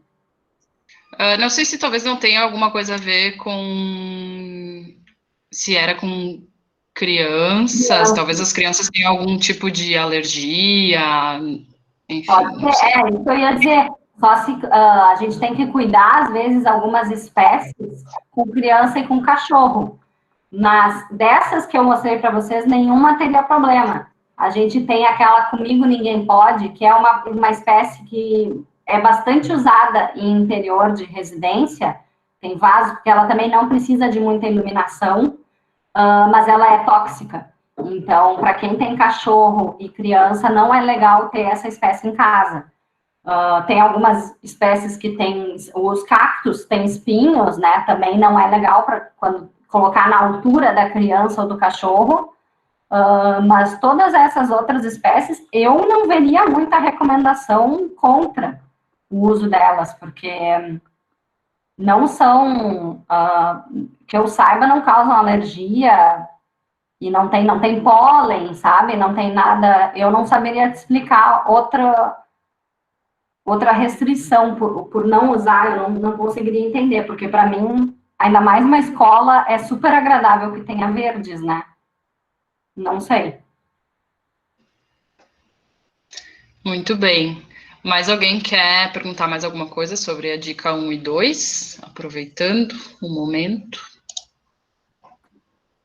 não sei se talvez não tenha alguma coisa a ver com... Se era com crianças, talvez as crianças tenham algum tipo de alergia, enfim. Pode ser, isso que eu ia dizer. Só se a gente tem que cuidar, às vezes, algumas espécies com criança e com cachorro. Mas dessas que eu mostrei para vocês, nenhuma teria problema. A gente tem aquela Comigo Ninguém Pode, que é uma espécie que é bastante usada em interior de residência. Tem vaso, porque ela também não precisa de muita iluminação, mas ela é tóxica. Então, para quem tem cachorro e criança, não é legal ter essa espécie em casa. Tem algumas espécies que tem... Os cactos têm espinhos, né? Também não é legal para quando colocar na altura da criança ou do cachorro. Mas todas essas outras espécies, eu não veria muita recomendação contra o uso delas, porque não são... que eu saiba, não causam alergia... E não tem pólen, sabe? Não tem nada... Eu não saberia te explicar outra restrição por não usar, eu não conseguiria entender, porque para mim ainda mais uma escola, é super agradável que tenha verdes, né? Não sei. Muito bem. Mais alguém quer perguntar mais alguma coisa sobre a dica 1 e 2? Aproveitando o momento.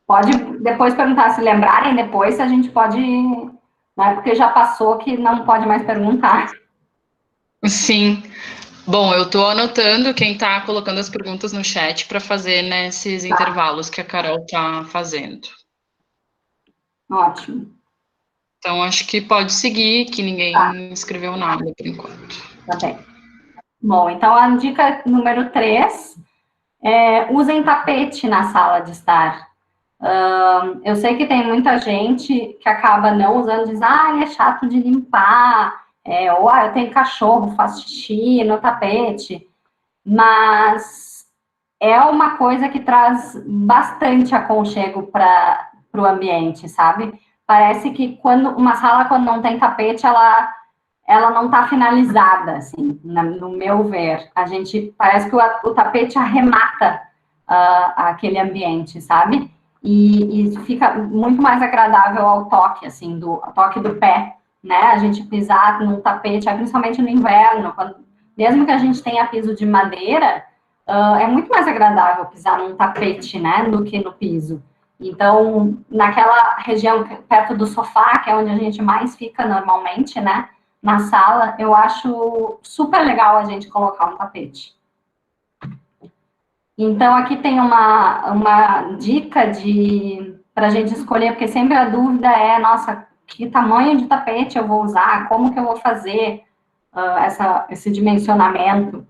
Pode depois perguntar, se lembrarem depois, se a gente pode... Não é porque já passou que não pode mais perguntar. Sim. Bom, eu estou anotando quem está colocando as perguntas no chat para fazer nesses intervalos que a Carol está fazendo. Ótimo. Então, acho que pode seguir, que ninguém escreveu nada por enquanto. Tá bem. Bom, então a dica número 3 é usem tapete na sala de estar. Eu sei que tem muita gente que acaba não usando, diz, é chato de limpar, ou eu tenho cachorro, faço xixi no tapete, mas é uma coisa que traz bastante aconchego para o ambiente, sabe? Parece que uma sala, quando não tem tapete, ela não está finalizada, assim, no meu ver. Parece que o tapete arremata aquele ambiente, sabe? E fica muito mais agradável ao toque, assim, ao toque do pé, né? A gente pisar num tapete, principalmente no inverno, mesmo que a gente tenha piso de madeira, é muito mais agradável pisar num tapete, né, do que no piso. Então, naquela região perto do sofá, que é onde a gente mais fica normalmente, né, na sala, eu acho super legal a gente colocar um tapete. Então, aqui tem uma dica para a gente escolher, porque sempre a dúvida é, nossa, que tamanho de tapete eu vou usar, como que eu vou fazer esse dimensionamento.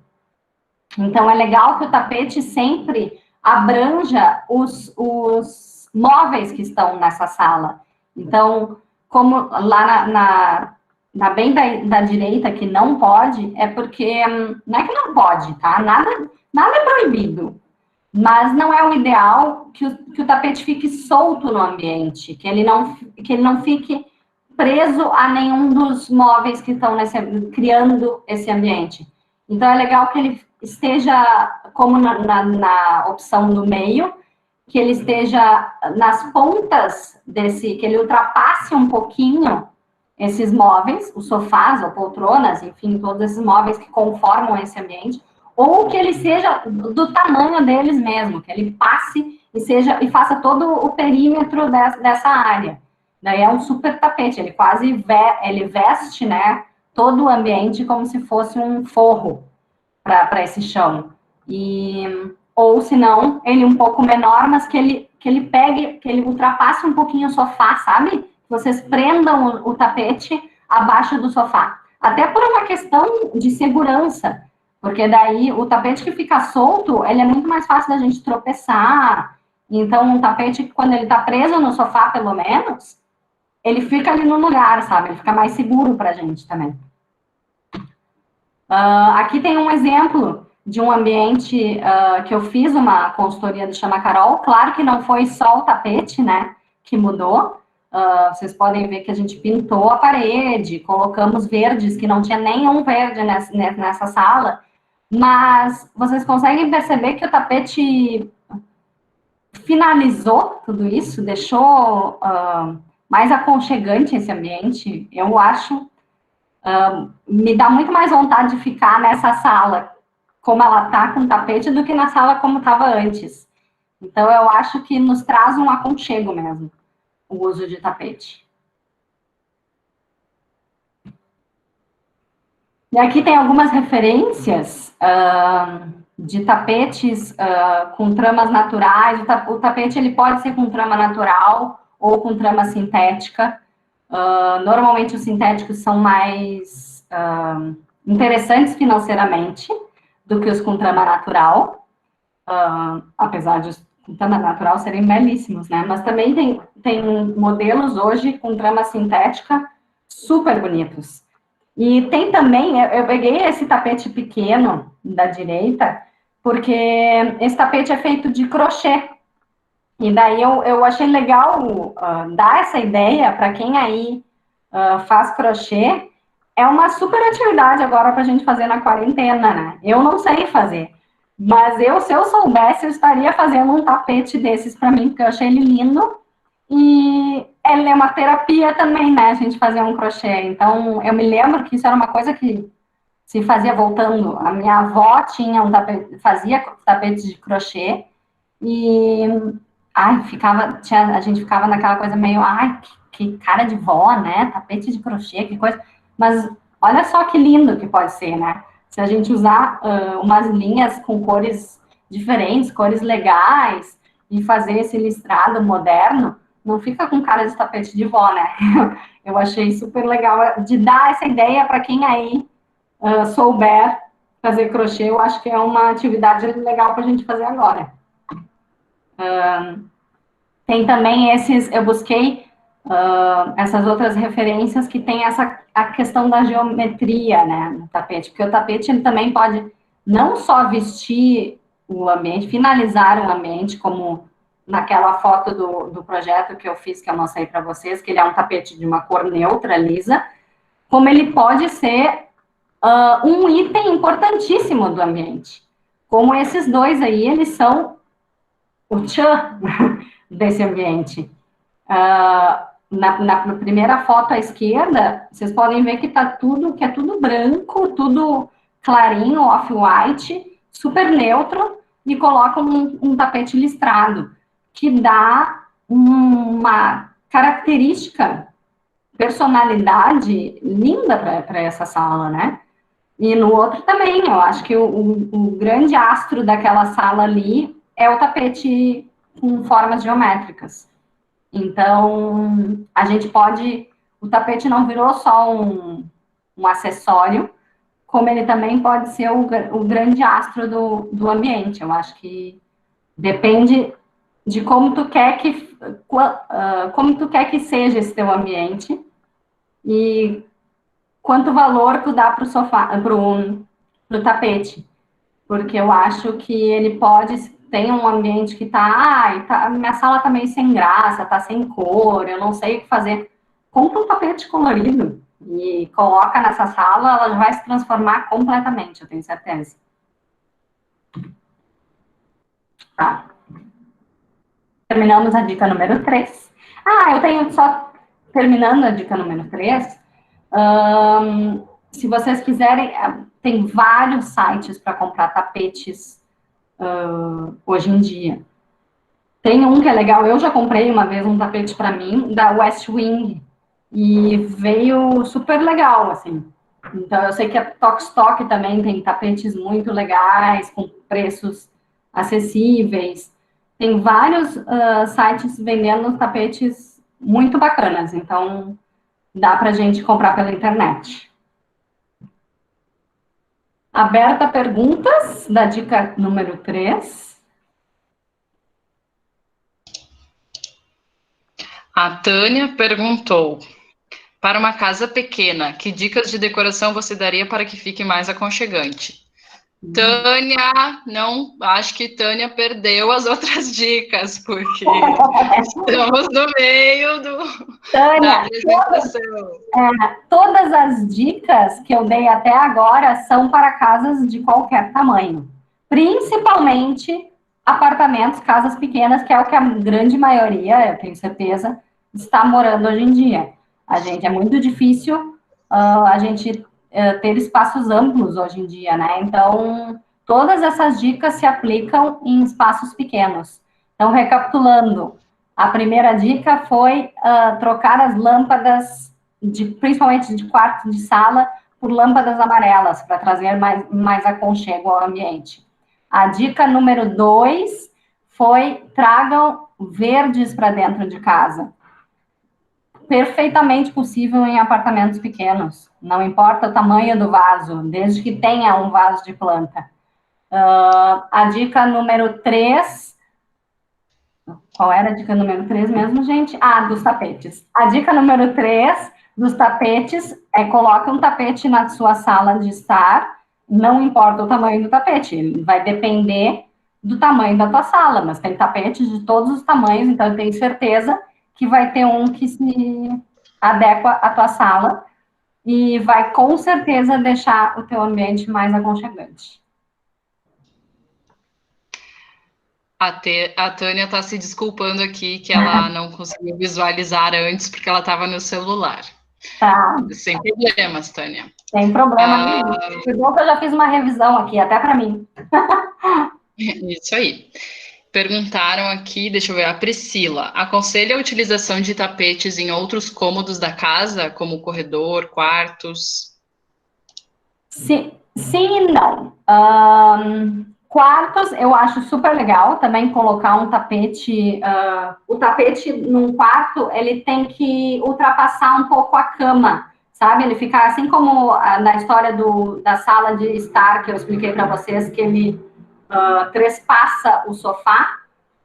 Então, é legal que o tapete sempre abranja os móveis que estão nessa sala. Então, como lá bem da direita que não pode, é porque, não é que não pode, tá? Nada é proibido, mas não é o ideal que o tapete fique solto no ambiente, que ele não fique preso a nenhum dos móveis que estão criando esse ambiente. Então, é legal que ele esteja, como na opção do meio, que ele esteja nas pontas que ele ultrapasse um pouquinho esses móveis, os sofás ou poltronas, enfim, todos esses móveis que conformam esse ambiente, ou que ele seja do tamanho deles mesmo, que ele passe e faça todo o perímetro dessa área. Daí é um super tapete, ele ele veste, né, todo o ambiente como se fosse um forro para esse chão. Ou se não, ele um pouco menor, mas que ele ultrapasse um pouquinho o sofá, sabe? Vocês prendam o tapete abaixo do sofá. Até por uma questão de segurança, porque daí o tapete que fica solto, ele é muito mais fácil da gente tropeçar. Então, um tapete, quando ele está preso no sofá, pelo menos, ele fica ali no lugar, sabe? Ele fica mais seguro para a gente também. Aqui tem um exemplo de um ambiente que eu fiz uma consultoria do Chama Carol. Claro que não foi só o tapete, né, que mudou. Vocês podem ver que a gente pintou a parede, colocamos verdes, que não tinha nenhum verde nessa sala. Mas vocês conseguem perceber que o tapete finalizou tudo isso, deixou mais aconchegante esse ambiente. Eu acho, me dá muito mais vontade de ficar nessa sala como ela tá com tapete do que na sala como estava antes. Então, eu acho que nos traz um aconchego mesmo, o uso de tapete. E aqui tem algumas referências de tapetes com tramas naturais. O tapete ele pode ser com trama natural ou com trama sintética. Normalmente, os sintéticos são mais interessantes financeiramente do que os com trama natural, apesar de os com trama natural serem belíssimos, né? Mas também tem modelos hoje com trama sintética super bonitos. E tem também, eu peguei esse tapete pequeno da direita, porque esse tapete é feito de crochê. E daí eu achei legal dar essa ideia para quem aí faz crochê. É uma super atividade agora para a gente fazer na quarentena, né? Eu não sei fazer, Mas se eu soubesse, eu estaria fazendo um tapete desses para mim, porque eu achei ele lindo. E ele é uma terapia também, né? A gente fazer um crochê. Então, eu me lembro que isso era uma coisa que se fazia voltando. A minha avó tinha um tapete, fazia tapete de crochê e ai, a gente ficava naquela coisa meio, ai, que cara de vó, né? Tapete de crochê, que coisa. Mas olha só que lindo que pode ser, né? Se a gente usar umas linhas com cores diferentes, cores legais, e fazer esse listrado moderno, não fica com cara de tapete de vó, né? Eu achei super legal de dar essa ideia para quem aí souber fazer crochê. Eu acho que é uma atividade legal para a gente fazer agora. Tem também eu busquei essas outras referências que tem a questão da geometria, né, no tapete, porque o tapete ele também pode não só vestir o ambiente, finalizar o ambiente, como naquela foto do projeto que eu fiz, que eu mostrei para vocês, que ele é um tapete de uma cor neutra, lisa, como ele pode ser um item importantíssimo do ambiente. Como esses dois aí, eles são o tchan desse ambiente. Na primeira foto à esquerda, vocês podem ver que que é tudo branco, tudo clarinho, off-white, super neutro, e colocam um tapete listrado, que dá uma característica, personalidade linda para essa sala, né? E no outro também, eu acho que o grande astro daquela sala ali é o tapete com formas geométricas. Então, a gente pode... O tapete não virou só um acessório, como ele também pode ser o grande astro do ambiente. Eu acho que depende de como tu quer que seja esse teu ambiente e quanto valor tu dá para o sofá, para o tapete. Porque eu acho que ele tem um ambiente que minha sala tá meio sem graça, tá sem cor, eu não sei o que fazer. Compra um tapete colorido e coloca nessa sala, ela vai se transformar completamente, eu tenho certeza. Tá. Terminamos a dica número 3. Eu tenho só, terminando a dica número 3, se vocês quiserem, tem vários sites para comprar tapetes hoje em dia. Tem um que é legal, eu já comprei uma vez um tapete para mim, da West Wing, e veio super legal, assim. Então, eu sei que a Tokstok também tem tapetes muito legais, com preços acessíveis. Tem vários sites vendendo tapetes muito bacanas, então dá para a gente comprar pela internet. Aberta perguntas da dica número 3. A Tânia perguntou: para uma casa pequena, que dicas de decoração você daria para que fique mais aconchegante? Tânia, não, acho que Tânia perdeu as outras dicas, porque estamos no meio da apresentação. Todas as dicas que eu dei até agora são para casas de qualquer tamanho, principalmente apartamentos, casas pequenas, que é o que a grande maioria, eu tenho certeza, está morando hoje em dia. É muito difícil a gente ter espaços amplos hoje em dia, né? Então, todas essas dicas se aplicam em espaços pequenos. Então, recapitulando, a primeira dica foi trocar as lâmpadas, principalmente de quarto de sala, por lâmpadas amarelas, para trazer mais aconchego ao ambiente. A dica número 2 foi: tragam verdes para dentro de casa. Perfeitamente possível em apartamentos pequenos. Não importa o tamanho do vaso, desde que tenha um vaso de planta. A dica número 3... Qual era a dica número 3 mesmo, gente? Dos tapetes. A dica número 3 dos tapetes é: coloca um tapete na sua sala de estar, não importa o tamanho do tapete, ele vai depender do tamanho da tua sala, mas tem tapetes de todos os tamanhos, então eu tenho certeza que vai ter um que se adequa à tua sala e vai, com certeza, deixar o teu ambiente mais aconchegante. A Tânia está se desculpando aqui que ela não conseguiu visualizar antes porque ela estava no celular. Tá. Sem problemas, Tânia. Sem problema nenhum. Que bom que eu já fiz uma revisão aqui, até para mim. Isso aí. Perguntaram aqui, deixa eu ver, a Priscila. Aconselha a utilização de tapetes em outros cômodos da casa, como corredor, quartos? Sim e não. Quartos, eu acho super legal também colocar um tapete. O tapete num quarto, ele tem que ultrapassar um pouco a cama, sabe? Ele fica assim como na história da sala de estar que eu expliquei para vocês, que ele trespassa o sofá.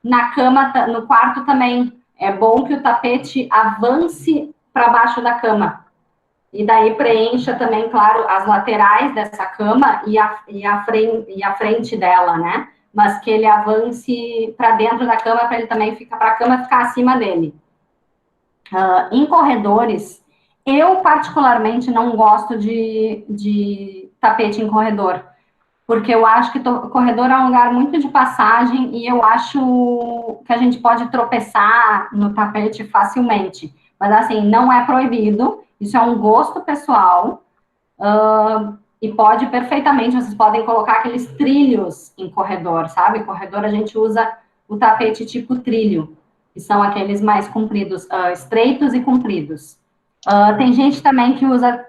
Na cama, no quarto também é bom que o tapete avance para baixo da cama. E daí preencha também, claro, as laterais dessa cama e a frente dela, né? Mas que ele avance para dentro da cama para ele também ficar, para a cama ficar acima dele. Em corredores, eu particularmente não gosto de tapete em corredor, porque eu acho que o corredor é um lugar muito de passagem e eu acho que a gente pode tropeçar no tapete facilmente. Mas, assim, não é proibido, isso é um gosto pessoal, e pode perfeitamente, vocês podem colocar aqueles trilhos em corredor, sabe? Corredor a gente usa o tapete tipo trilho, que são aqueles mais compridos, estreitos e compridos. Tem gente também que usa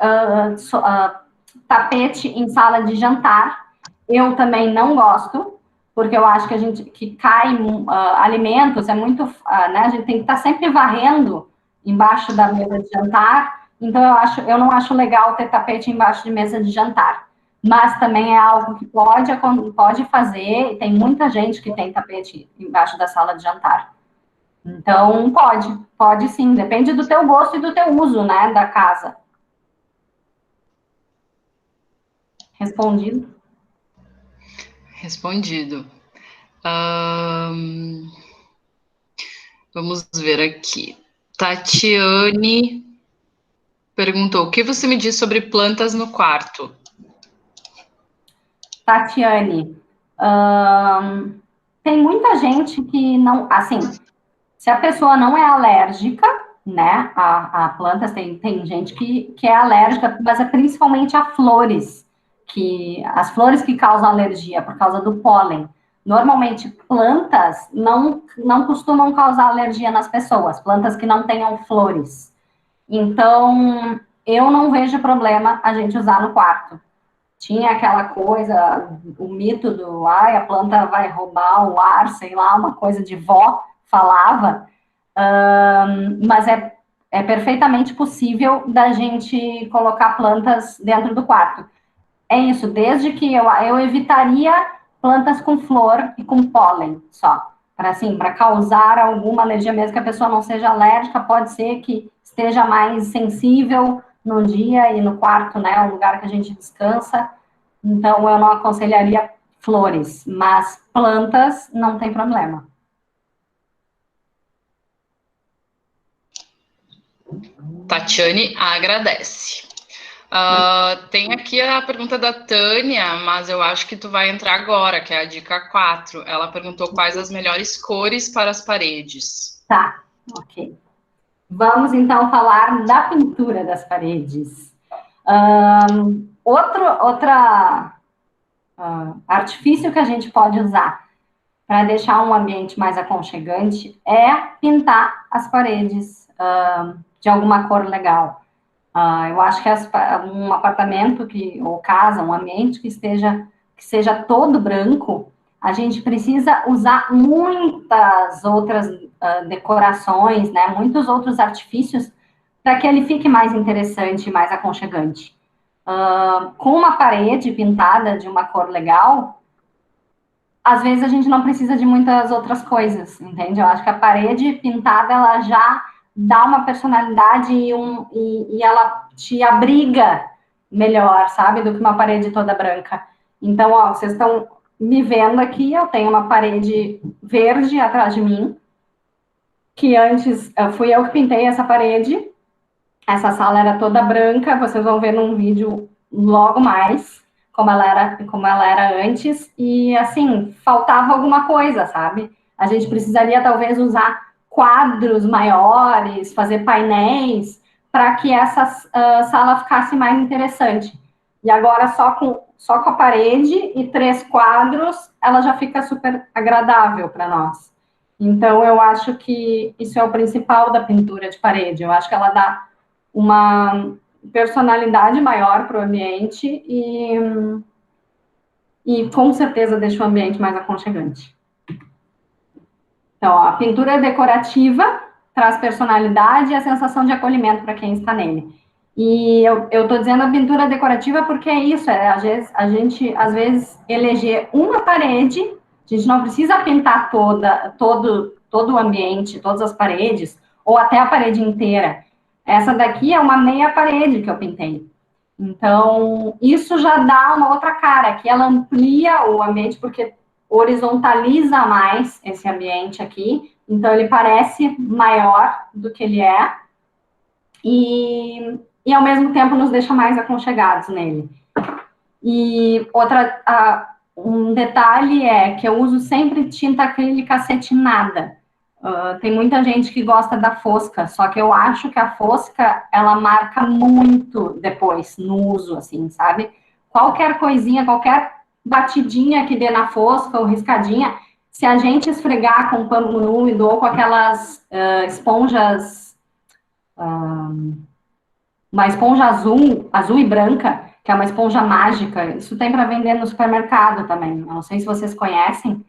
tapete em sala de jantar. Eu também não gosto, porque eu acho que cai alimentos, é muito, né? A gente tem que estar sempre varrendo embaixo da mesa de jantar. Então eu não acho legal ter tapete embaixo de mesa de jantar. Mas também é algo que pode fazer, e tem muita gente que tem tapete embaixo da sala de jantar. Então pode sim, depende do teu gosto e do teu uso, né, da casa. Respondido? Respondido. Vamos ver aqui. Tatiane perguntou: o que você me diz sobre plantas no quarto? Tatiane, tem muita gente que não, assim, se a pessoa não é alérgica, né, a plantas, tem gente que é alérgica, mas é principalmente a flores, as flores que causam alergia por causa do pólen. Normalmente, plantas não costumam causar alergia nas pessoas, plantas que não tenham flores. Então, eu não vejo problema a gente usar no quarto. Tinha aquela coisa, o mito do, a planta vai roubar o ar, sei lá, uma coisa de vó falava, mas é perfeitamente possível da gente colocar plantas dentro do quarto. É isso, desde que eu evitaria plantas com flor e com pólen só, para causar alguma alergia, mesmo que a pessoa não seja alérgica, pode ser que esteja mais sensível no dia e no quarto, né, o lugar que a gente descansa. Então, eu não aconselharia flores, mas plantas não tem problema. Tatiane agradece. Tem aqui a pergunta da Tânia, mas eu acho que tu vai entrar agora, que é a dica 4. Ela perguntou quais as melhores cores para as paredes. Tá, ok. Vamos, então, falar da pintura das paredes. Outro artifício que a gente pode usar para deixar um ambiente mais aconchegante é pintar as paredes de alguma cor legal. Eu acho que um apartamento ou casa, um ambiente que seja todo branco, a gente precisa usar muitas outras decorações, né? Muitos outros artifícios para que ele fique mais interessante, mais aconchegante. Com uma parede pintada de uma cor legal, às vezes a gente não precisa de muitas outras coisas, entende? Eu acho que a parede pintada, ela já dá uma personalidade e ela te abriga melhor, sabe? Do que uma parede toda branca. Então, ó, vocês estão me vendo aqui, eu tenho uma parede verde atrás de mim, que antes fui eu que pintei essa parede. Essa sala era toda branca, vocês vão ver num vídeo logo mais como ela era antes, e assim, faltava alguma coisa, sabe? A gente precisaria, talvez, usar quadros maiores, fazer painéis, para que essa sala ficasse mais interessante. E agora, só com a parede e 3 quadros, ela já fica super agradável para nós. Então, eu acho que isso é o principal da pintura de parede. Eu acho que ela dá uma personalidade maior para o ambiente e com certeza deixa o ambiente mais aconchegante. Então, a pintura decorativa traz personalidade e a sensação de acolhimento para quem está nele. E eu estou dizendo a pintura decorativa porque é isso, a gente, às vezes, eleger uma parede, a gente não precisa pintar todo o ambiente, todas as paredes, ou até a parede inteira. Essa daqui é uma meia parede que eu pintei. Então, isso já dá uma outra cara, que ela amplia o ambiente, porque horizontaliza mais esse ambiente aqui, então ele parece maior do que ele é, e ao mesmo tempo nos deixa mais aconchegados nele. E um detalhe é que eu uso sempre tinta acrílica acetinada. Tem muita gente que gosta da fosca, só que eu acho que a fosca, ela marca muito depois, no uso, assim, sabe? Qualquer coisinha, qualquer batidinha que dê na fosca ou riscadinha, se a gente esfregar com pano úmido ou com aquelas esponjas, uma esponja azul e branca, que é uma esponja mágica, isso tem para vender no supermercado também, não sei se vocês conhecem,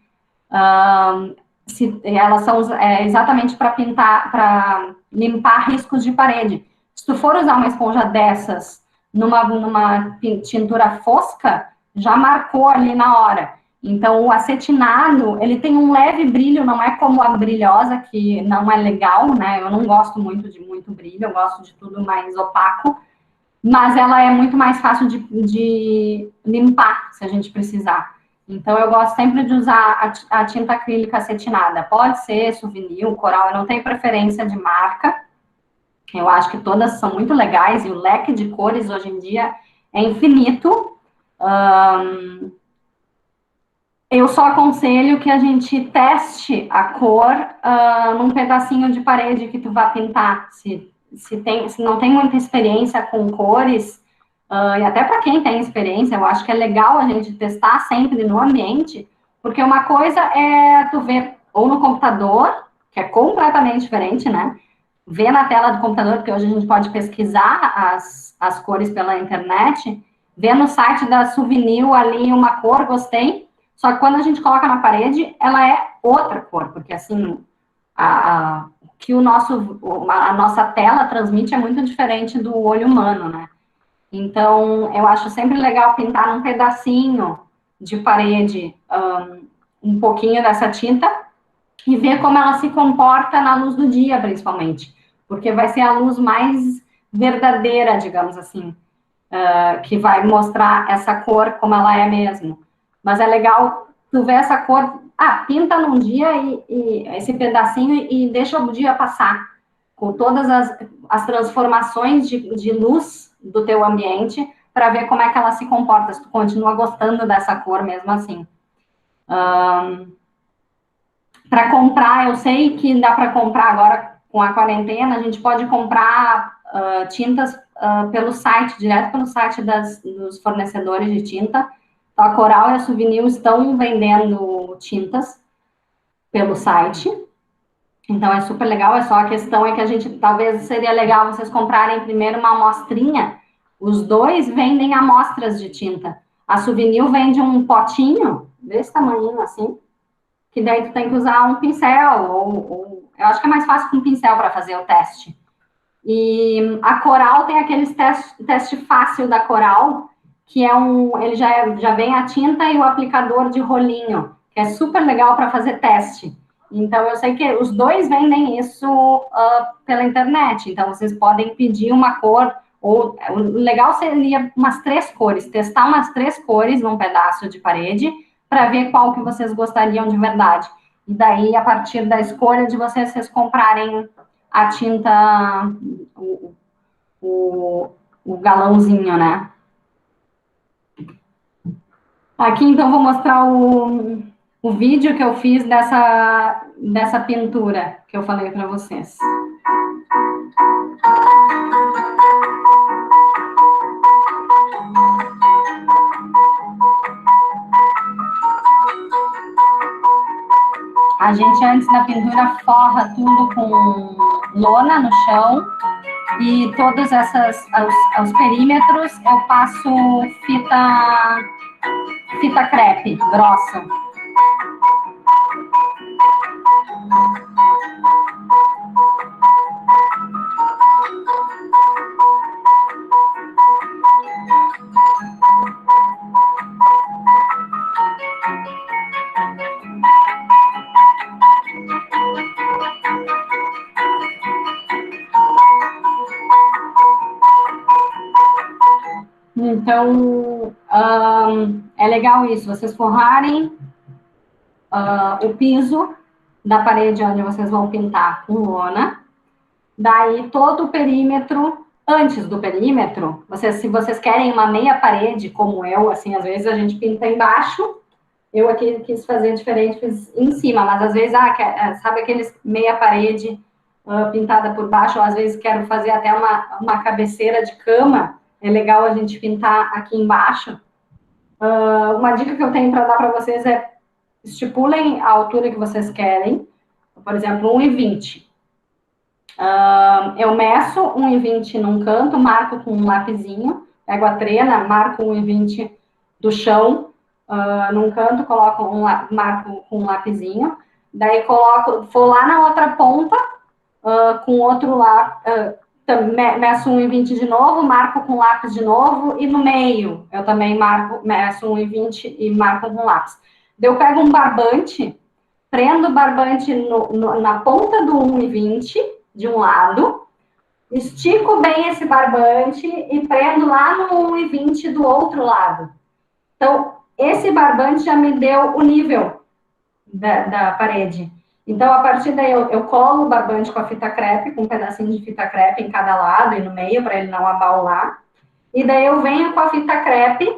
elas são exatamente para pintar, para limpar riscos de parede. Se tu for usar uma esponja dessas numa tintura fosca, já marcou ali na hora. Então, o acetinado, ele tem um leve brilho, não é como a brilhosa, que não é legal, né? Eu não gosto muito de muito brilho, eu gosto de tudo mais opaco, mas ela é muito mais fácil de limpar, se a gente precisar. Então, eu gosto sempre de usar a tinta acrílica acetinada. Pode ser souvenir, coral, eu não tenho preferência de marca. Eu acho que todas são muito legais, e o leque de cores hoje em dia é infinito. Eu só aconselho que a gente teste a cor num pedacinho de parede que tu vai pintar. Se não tem muita experiência com cores, e até para quem tem experiência, eu acho que é legal a gente testar sempre no ambiente, porque uma coisa é tu ver ou no computador, que é completamente diferente, né? Ver na tela do computador, porque hoje a gente pode pesquisar as cores pela internet, ver no site da Souvenir ali uma cor, gostei, só que quando a gente coloca na parede, ela é outra cor, porque assim, que a nossa tela transmite é muito diferente do olho humano, né? Então, eu acho sempre legal pintar num pedacinho de parede um pouquinho dessa tinta e ver como ela se comporta na luz do dia, principalmente. Porque vai ser a luz mais verdadeira, digamos assim, que vai mostrar essa cor como ela é mesmo. Mas é legal tu ver essa cor, pinta num dia e esse pedacinho e deixa o dia passar, com todas as transformações de luz do teu ambiente, para ver como é que ela se comporta, se tu continua gostando dessa cor mesmo assim. Para comprar, eu sei que dá para comprar agora com a quarentena, a gente pode comprar tintas pelo site, direto pelo site dos fornecedores de tinta. Então, a Coral e a Souvenir estão vendendo tintas pelo site. Então, é super legal, é só a questão é que a gente, talvez seria legal vocês comprarem primeiro uma amostrinha. Os dois vendem amostras de tinta. A Souvenir vende um potinho desse tamanho, assim, que daí tu tem que usar um pincel, ou eu acho que é mais fácil com um pincel para fazer o teste. E a Coral tem aqueles teste fácil da Coral, que é ele já vem a tinta e o aplicador de rolinho, que é super legal para fazer teste. Então, eu sei que os dois vendem isso pela internet, então vocês podem pedir uma cor, ou o legal seria umas 3 cores, testar umas 3 cores num pedaço de parede, para ver qual que vocês gostariam de verdade. E daí, a partir da escolha de vocês comprarem a tinta, o galãozinho, né? Aqui, então, vou mostrar o vídeo que eu fiz dessa pintura que eu falei para vocês. A gente, antes da pintura, forra tudo com lona no chão e todos os perímetros eu passo fita crepe grossa. Então, é legal isso, vocês forrarem o piso da parede onde vocês vão pintar com lona. Daí, todo o perímetro, antes do perímetro, se vocês querem uma meia parede, como eu, assim, às vezes a gente pinta embaixo, eu aqui quis fazer diferente, fiz em cima, mas às vezes, sabe aqueles meia parede pintada por baixo, ou às vezes quero fazer até uma cabeceira de cama, é legal a gente pintar aqui embaixo. Uma dica que eu tenho para dar para vocês é estipulem a altura que vocês querem, por exemplo, 1,20. Eu meço 1,20 num canto, marco com um lapisinho, pego a trena, marco 1,20 do chão, num canto, marco com um lapisinho, daí vou lá na outra ponta, com outro lápis, meço 1,20 de novo, marco com lápis de novo, e no meio eu também meço 1,20 e marco com lápis. Daí eu pego um barbante, prendo o barbante na ponta do 1,20 de um lado, estico bem esse barbante e prendo lá no 1,20 do outro lado. Então, esse barbante já me deu o nível da parede. Então, a partir daí, eu colo o barbante com a fita crepe, com um pedacinho de fita crepe em cada lado e no meio, para ele não abaular. E daí, eu venho com a fita crepe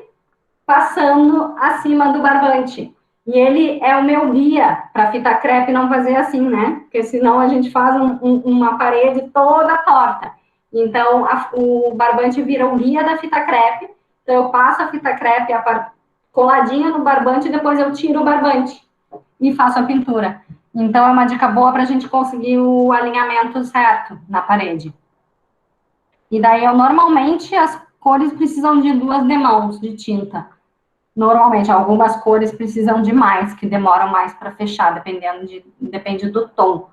passando acima do barbante. E ele é o meu guia para a fita crepe não fazer assim, né? Porque senão a gente faz uma parede toda torta. Então, o barbante vira o guia da fita crepe. Então, eu passo a fita crepe coladinha no barbante e depois eu tiro o barbante e faço a pintura. Então, é uma dica boa para a gente conseguir o alinhamento certo na parede. E daí, normalmente, as cores precisam de 2 demãos de tinta. Normalmente, algumas cores precisam de mais, que demoram mais para fechar, depende do tom.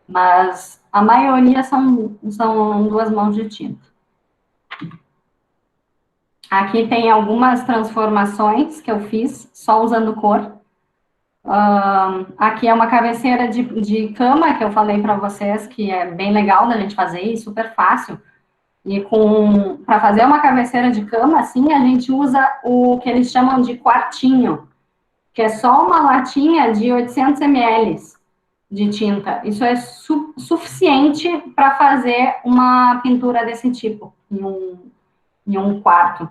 Mas a maioria são 2 mãos de tinta. Aqui tem algumas transformações que eu fiz, só usando cor. Aqui é uma cabeceira de cama, que eu falei para vocês, que é bem legal da gente fazer e super fácil. E para fazer uma cabeceira de cama, assim, a gente usa o que eles chamam de quartinho, que é só uma latinha de 800 ml de tinta. Isso é suficiente para fazer uma pintura desse tipo, em um quarto.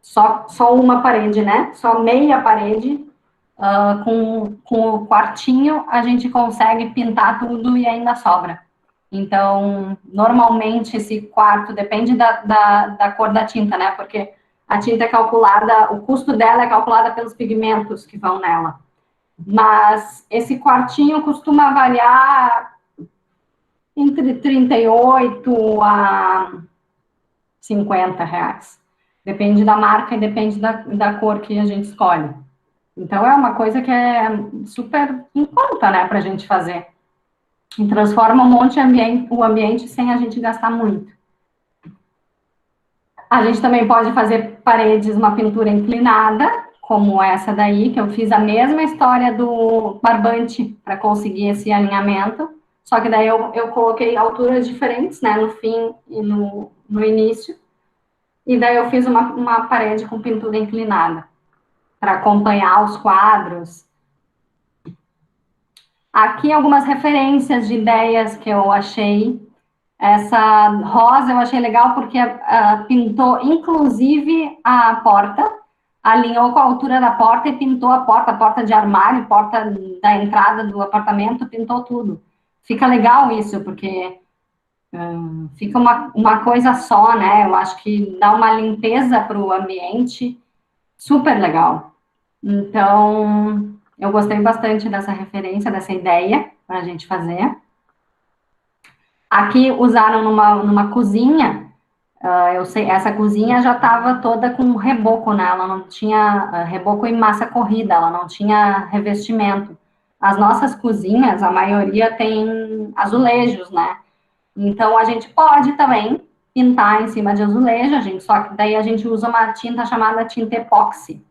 Só uma parede, né? Só meia parede. Com o quartinho, a gente consegue pintar tudo e ainda sobra. Então, normalmente, esse quarto depende da cor da tinta, né? Porque a tinta é calculada, o custo dela é calculada pelos pigmentos que vão nela. Mas esse quartinho costuma variar entre 38 a 50 reais. Depende da marca e depende da cor que a gente escolhe. Então, é uma coisa que é super em conta, né, para a gente fazer. E transforma o ambiente sem a gente gastar muito. A gente também pode fazer paredes, uma pintura inclinada, como essa daí, que eu fiz a mesma história do barbante para conseguir esse alinhamento. Só que daí eu coloquei alturas diferentes, né, no fim e no início. E daí eu fiz uma parede com pintura inclinada, para acompanhar os quadros. Aqui algumas referências de ideias que eu achei. Essa rosa eu achei legal porque pintou, inclusive, a porta. alinhou com a altura da porta e pintou a porta de armário, porta da entrada do apartamento, pintou tudo. Fica legal isso, porque fica uma coisa só, né? Eu acho que dá uma limpeza para o ambiente super legal. Então, eu gostei bastante dessa referência, dessa ideia para a gente fazer. Aqui usaram numa cozinha, eu sei, essa cozinha já estava toda com reboco, né? Ela não tinha reboco e massa corrida, ela não tinha revestimento. As nossas cozinhas, a maioria tem azulejos, né? Então, a gente pode também pintar em cima de azulejo, só que daí a gente usa uma tinta chamada tinta epóxi.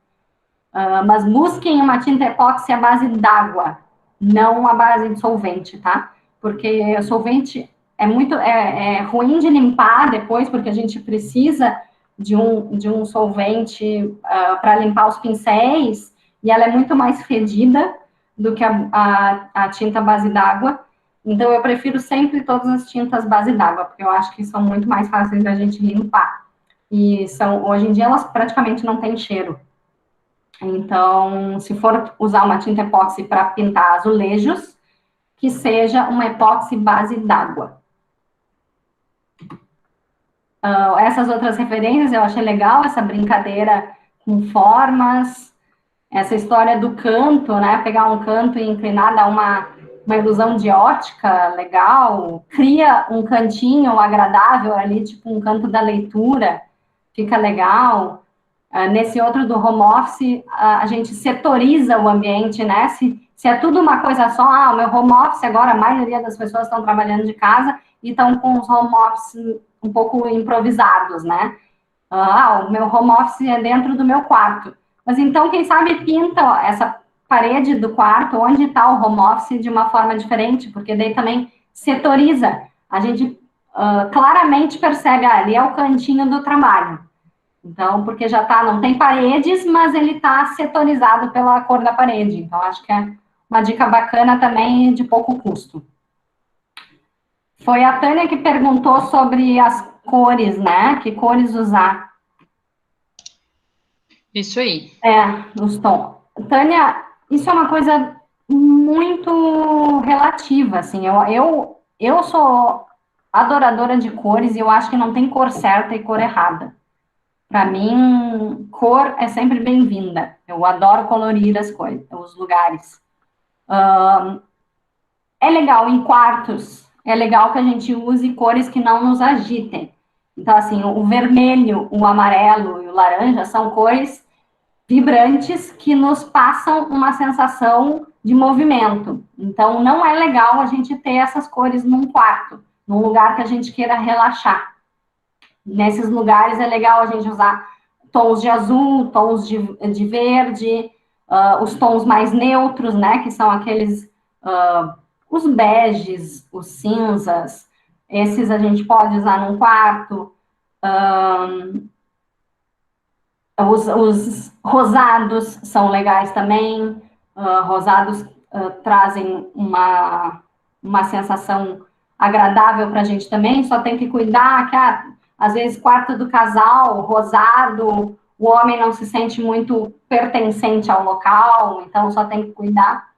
Mas busquem uma tinta epóxi à base d'água, não à base de solvente, tá? Porque o solvente é ruim de limpar depois, porque a gente precisa de um solvente para limpar os pincéis, e ela é muito mais fedida do que a tinta base d'água. Então, eu prefiro sempre todas as tintas base d'água, porque eu acho que são muito mais fáceis da gente limpar. E hoje em dia, elas praticamente não têm cheiro. Então, se for usar uma tinta epóxi para pintar azulejos, que seja uma epóxi base d'água. Essas outras referências eu achei legal, essa brincadeira com formas, essa história do canto, né? Pegar um canto e inclinar, dar uma ilusão de ótica legal, cria um cantinho agradável ali, tipo um canto da leitura, fica legal. Nesse outro do home office, a gente setoriza o ambiente, né? Se é tudo uma coisa só, o meu home office agora, a maioria das pessoas estão trabalhando de casa e estão com os home office um pouco improvisados, né? O meu home office é dentro do meu quarto. Mas então, quem sabe pinta essa parede do quarto, onde está o home office, de uma forma diferente, porque daí também setoriza. A gente claramente percebe, ali é o cantinho do trabalho. Então, porque já não tem paredes, mas ele está setorizado pela cor da parede. Então, acho que é uma dica bacana também de pouco custo. Foi a Tânia que perguntou sobre as cores, né? Que cores usar. Isso aí. Os tons. Tânia, isso é uma coisa muito relativa, assim. Eu sou adoradora de cores e eu acho que não tem cor certa e cor errada. Para mim, cor é sempre bem-vinda. Eu adoro colorir as coisas, os lugares. É legal em quartos, é legal que a gente use cores que não nos agitem. Então, assim, o vermelho, o amarelo e o laranja são cores vibrantes que nos passam uma sensação de movimento. Então, não é legal a gente ter essas cores num quarto, num lugar que a gente queira relaxar. Nesses lugares é legal a gente usar tons de azul, tons de verde, os tons mais neutros, né, que são aqueles, os beges, os cinzas, esses a gente pode usar num quarto. Os rosados são legais também, rosados trazem uma sensação agradável para a gente também, só tem que cuidar que, às vezes, quarto do casal, rosado, o homem não se sente muito pertencente ao local, então só tem que cuidar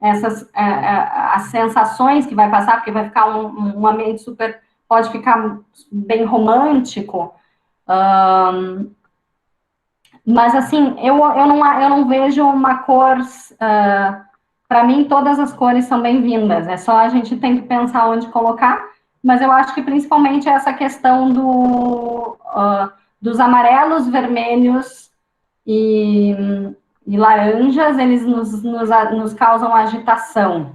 as sensações que vai passar, porque vai ficar um ambiente super, pode ficar bem romântico, mas, assim, eu não vejo uma cor... para mim, todas as cores são bem-vindas. É só a gente tem que pensar onde colocar. Mas eu acho que, principalmente, essa questão dos amarelos, vermelhos e laranjas, eles nos causam agitação.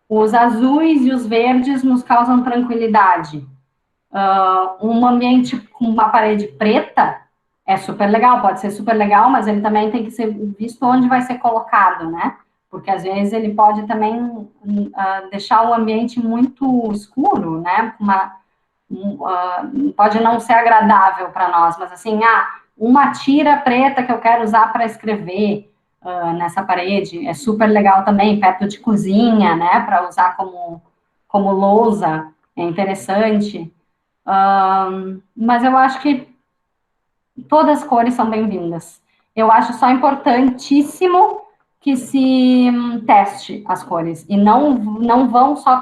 Os azuis e os verdes nos causam tranquilidade. Um ambiente com uma parede preta é super legal, pode ser super legal, mas ele também tem que ser visto onde vai ser colocado, né? Porque às vezes ele pode também deixar o ambiente muito escuro, né? Pode não ser agradável para nós, mas assim, uma tira preta que eu quero usar para escrever nessa parede é super legal também, perto de cozinha, né? Para usar como lousa, é interessante. Mas eu acho que todas as cores são bem-vindas. eu acho só importantíssimo que se teste as cores, e não vão só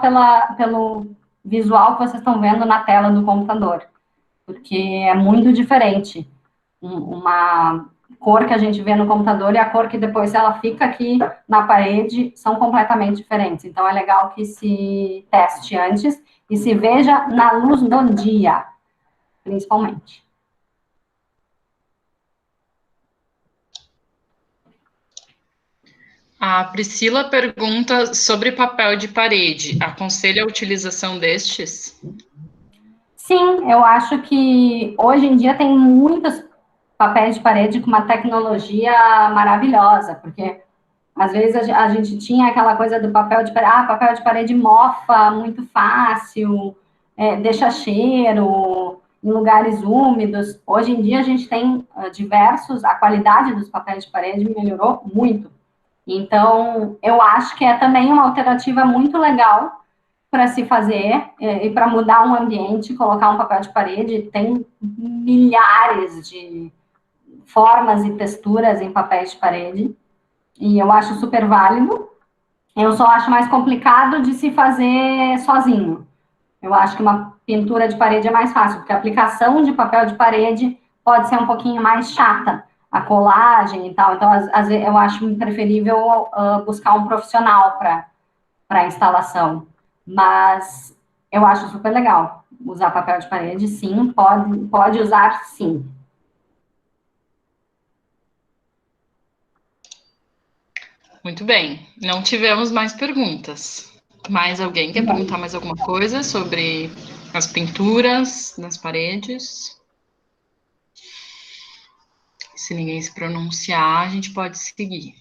pelo visual que vocês estão vendo na tela do computador, porque é muito diferente. Uma cor que a gente vê no computador e a cor que depois ela fica aqui na parede são completamente diferentes. Então, é legal que se teste antes e se veja na luz do dia, principalmente. A Priscila pergunta sobre papel de parede. Aconselha a utilização destes? Sim, eu acho que hoje em dia tem muitos papéis de parede com uma tecnologia maravilhosa, porque às vezes a gente tinha aquela coisa do papel de parede, papel de parede mofa muito fácil, deixa cheiro em lugares úmidos. Hoje em dia a gente tem diversos, a qualidade dos papéis de parede melhorou muito. Então, eu acho que é também uma alternativa muito legal para se fazer e para mudar um ambiente, colocar um papel de parede. Tem milhares de formas e texturas em papéis de parede, e eu acho super válido. Eu só acho mais complicado de se fazer sozinho. Eu acho que uma pintura de parede é mais fácil, porque a aplicação de papel de parede pode ser um pouquinho mais chata, a colagem e tal. Então, às vezes, eu acho preferível buscar um profissional para a instalação. Mas eu acho super legal usar papel de parede, sim, pode usar, sim. Muito bem. Não tivemos mais perguntas. Mais alguém quer perguntar mais alguma coisa sobre as pinturas nas paredes? Se ninguém se pronunciar, a gente pode seguir.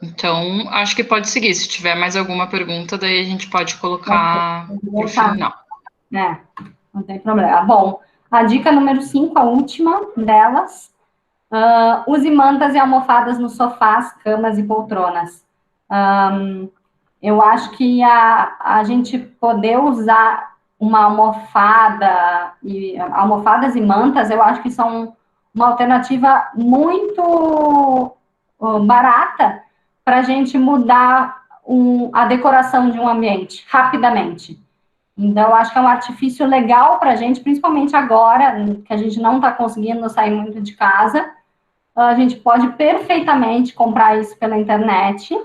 Então, acho que pode seguir. Se tiver mais alguma pergunta, daí a gente pode colocar para o final. Não tem problema. Bom, a dica número 5, a última delas, use mantas e almofadas nos sofás, camas e poltronas. Eu acho que a gente poder usar uma almofada, almofadas e mantas, eu acho que são uma alternativa muito barata para a gente mudar a decoração de um ambiente rapidamente. Então, eu acho que é um artifício legal para a gente, principalmente agora, que a gente não está conseguindo sair muito de casa. A gente pode perfeitamente comprar isso pela internet.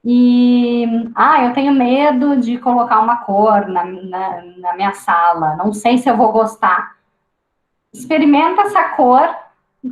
E, eu tenho medo de colocar uma cor na minha sala, não sei se eu vou gostar. Experimenta essa cor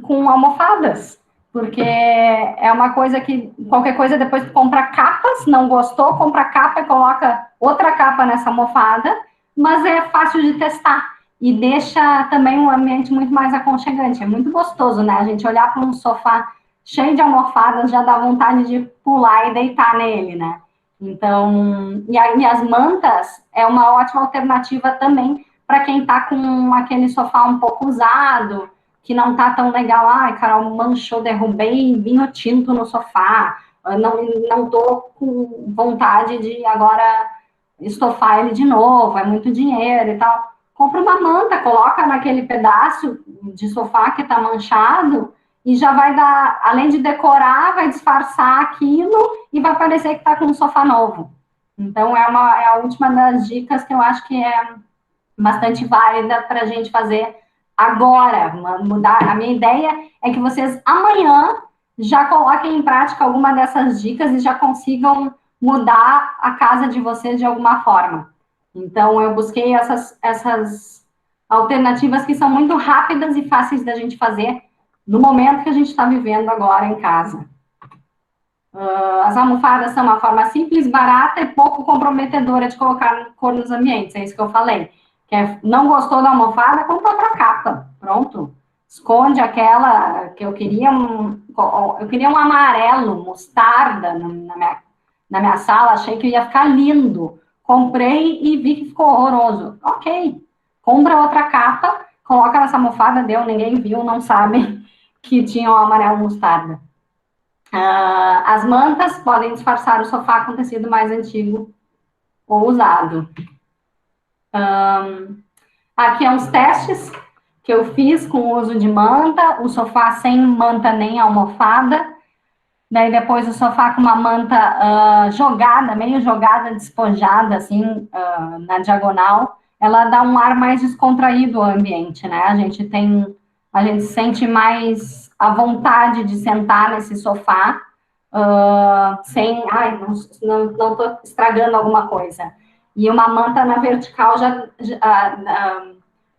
com almofadas, porque é uma coisa que, qualquer coisa, depois tu compra capas, não gostou, compra capa e coloca outra capa nessa almofada, mas é fácil de testar e deixa também um ambiente muito mais aconchegante. É muito gostoso, né? A gente olhar para um sofá cheio de almofadas já dá vontade de pular e deitar nele, né? Então, e as mantas é uma ótima alternativa também para quem está com aquele sofá um pouco usado, que não tá tão legal. Ai, Carol, manchou, derrubei vinho tinto no sofá. Eu não tô com vontade de agora estofar ele de novo, é muito dinheiro e tal. Compra uma manta, coloca naquele pedaço de sofá que tá manchado e já vai dar, além de decorar, vai disfarçar aquilo e vai parecer que tá com um sofá novo. Então, é a última das dicas que eu acho que é bastante válida para a gente fazer agora, mudar. A minha ideia é que vocês amanhã já coloquem em prática alguma dessas dicas e já consigam mudar a casa de vocês de alguma forma. Então, eu busquei essas alternativas que são muito rápidas e fáceis da gente fazer no momento que a gente está vivendo agora em casa. As almofadas são uma forma simples, barata e pouco comprometedora de colocar cor nos ambientes, é isso que eu falei. Não gostou da almofada, compra outra capa, pronto. Esconde aquela que eu queria um amarelo, mostarda na minha sala, achei que ia ficar lindo. Comprei e vi que ficou horroroso. Ok, compra outra capa, coloca nessa almofada, ninguém viu, não sabe que tinha um amarelo mostarda. As mantas podem disfarçar o sofá com tecido mais antigo ou usado. Aqui é os testes que eu fiz com o uso de manta, o sofá sem manta nem almofada, daí depois o sofá com uma manta jogada, meio jogada, despojada, assim, na diagonal, ela dá um ar mais descontraído ao ambiente, né? A gente sente mais a vontade de sentar nesse sofá, sem, não tô estragando alguma coisa. E uma manta na vertical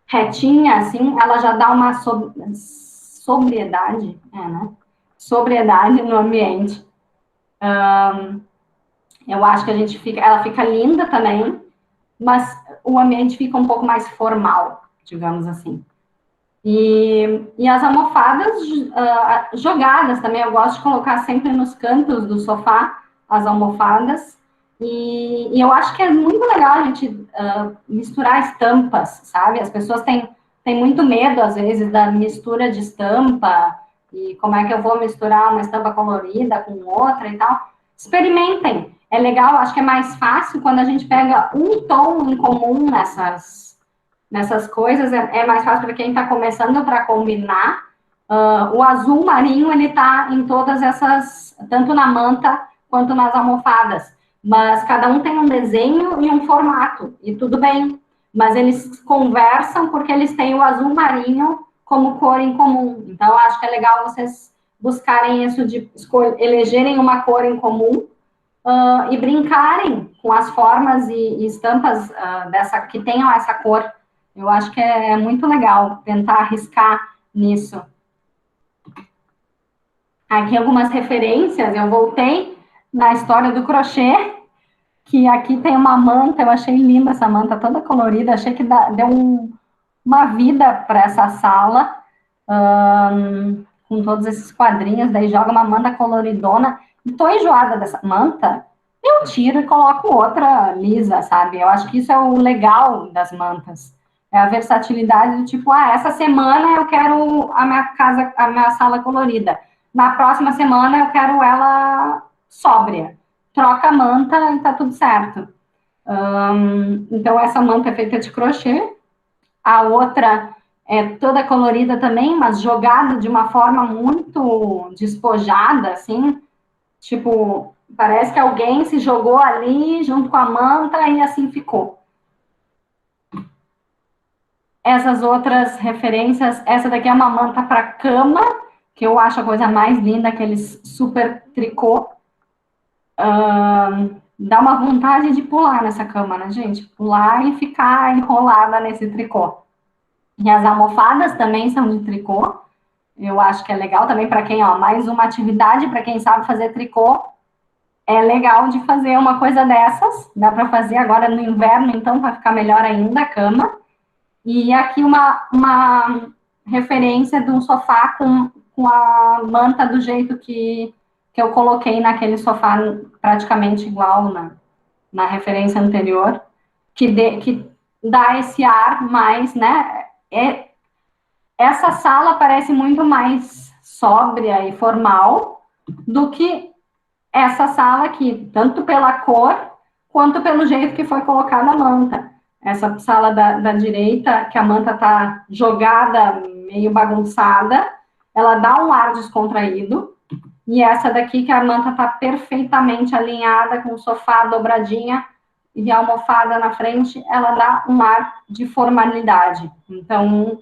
retinha, assim, ela já dá uma sobriedade, né? Sobriedade no ambiente. Eu acho que ela fica linda também, mas o ambiente fica um pouco mais formal, digamos assim. E as almofadas jogadas também, eu gosto de colocar sempre nos cantos do sofá as almofadas. E eu acho que é muito legal a gente misturar estampas, sabe? As pessoas têm muito medo, às vezes, da mistura de estampa, e como é que eu vou misturar uma estampa colorida com outra e tal. Experimentem. É legal, acho que é mais fácil quando a gente pega um tom em comum nessas coisas, é mais fácil para quem está começando para combinar. O azul marinho, ele está em todas essas, tanto na manta quanto nas almofadas. Mas cada um tem um desenho e um formato, e tudo bem. Mas eles conversam porque eles têm o azul marinho como cor em comum. Então, acho que é legal vocês buscarem isso de elegerem uma cor em comum e brincarem com as formas e estampas que tenham essa cor. Eu acho que é muito legal tentar arriscar nisso. Aqui algumas referências, eu voltei na história do crochê, que aqui tem uma manta, eu achei linda essa manta, toda colorida, achei que deu uma vida para essa sala, com todos esses quadrinhos, daí joga uma manta coloridona, e tô enjoada dessa manta, eu tiro e coloco outra lisa, sabe? Eu acho que isso é o legal das mantas, é a versatilidade do tipo, essa semana eu quero a minha sala colorida, na próxima semana eu quero ela sóbria, troca a manta e tá tudo certo. Então, essa manta é feita de crochê. A outra é toda colorida também, mas jogada de uma forma muito despojada, assim. Tipo, parece que alguém se jogou ali junto com a manta e assim ficou. Essas outras referências, essa daqui é uma manta para cama, que eu acho a coisa mais linda, aqueles super tricô. Dá uma vontade de pular nessa cama, né, gente? Pular e ficar enrolada nesse tricô. E as almofadas também são de tricô. Eu acho que é legal também para quem, mais uma atividade para quem sabe fazer tricô. É legal de fazer uma coisa dessas. Dá para fazer agora no inverno, então, para ficar melhor ainda a cama. E aqui uma referência de um sofá com a manta do jeito que eu coloquei naquele sofá praticamente igual na referência anterior, que dá esse ar mais, né? Essa sala parece muito mais sóbria e formal do que essa sala aqui, tanto pela cor quanto pelo jeito que foi colocada a manta. Essa sala da direita, que a manta está jogada, meio bagunçada, ela dá um ar descontraído. E essa daqui, que a manta está perfeitamente alinhada, com o sofá dobradinha e a almofada na frente, ela dá um ar de formalidade. Então,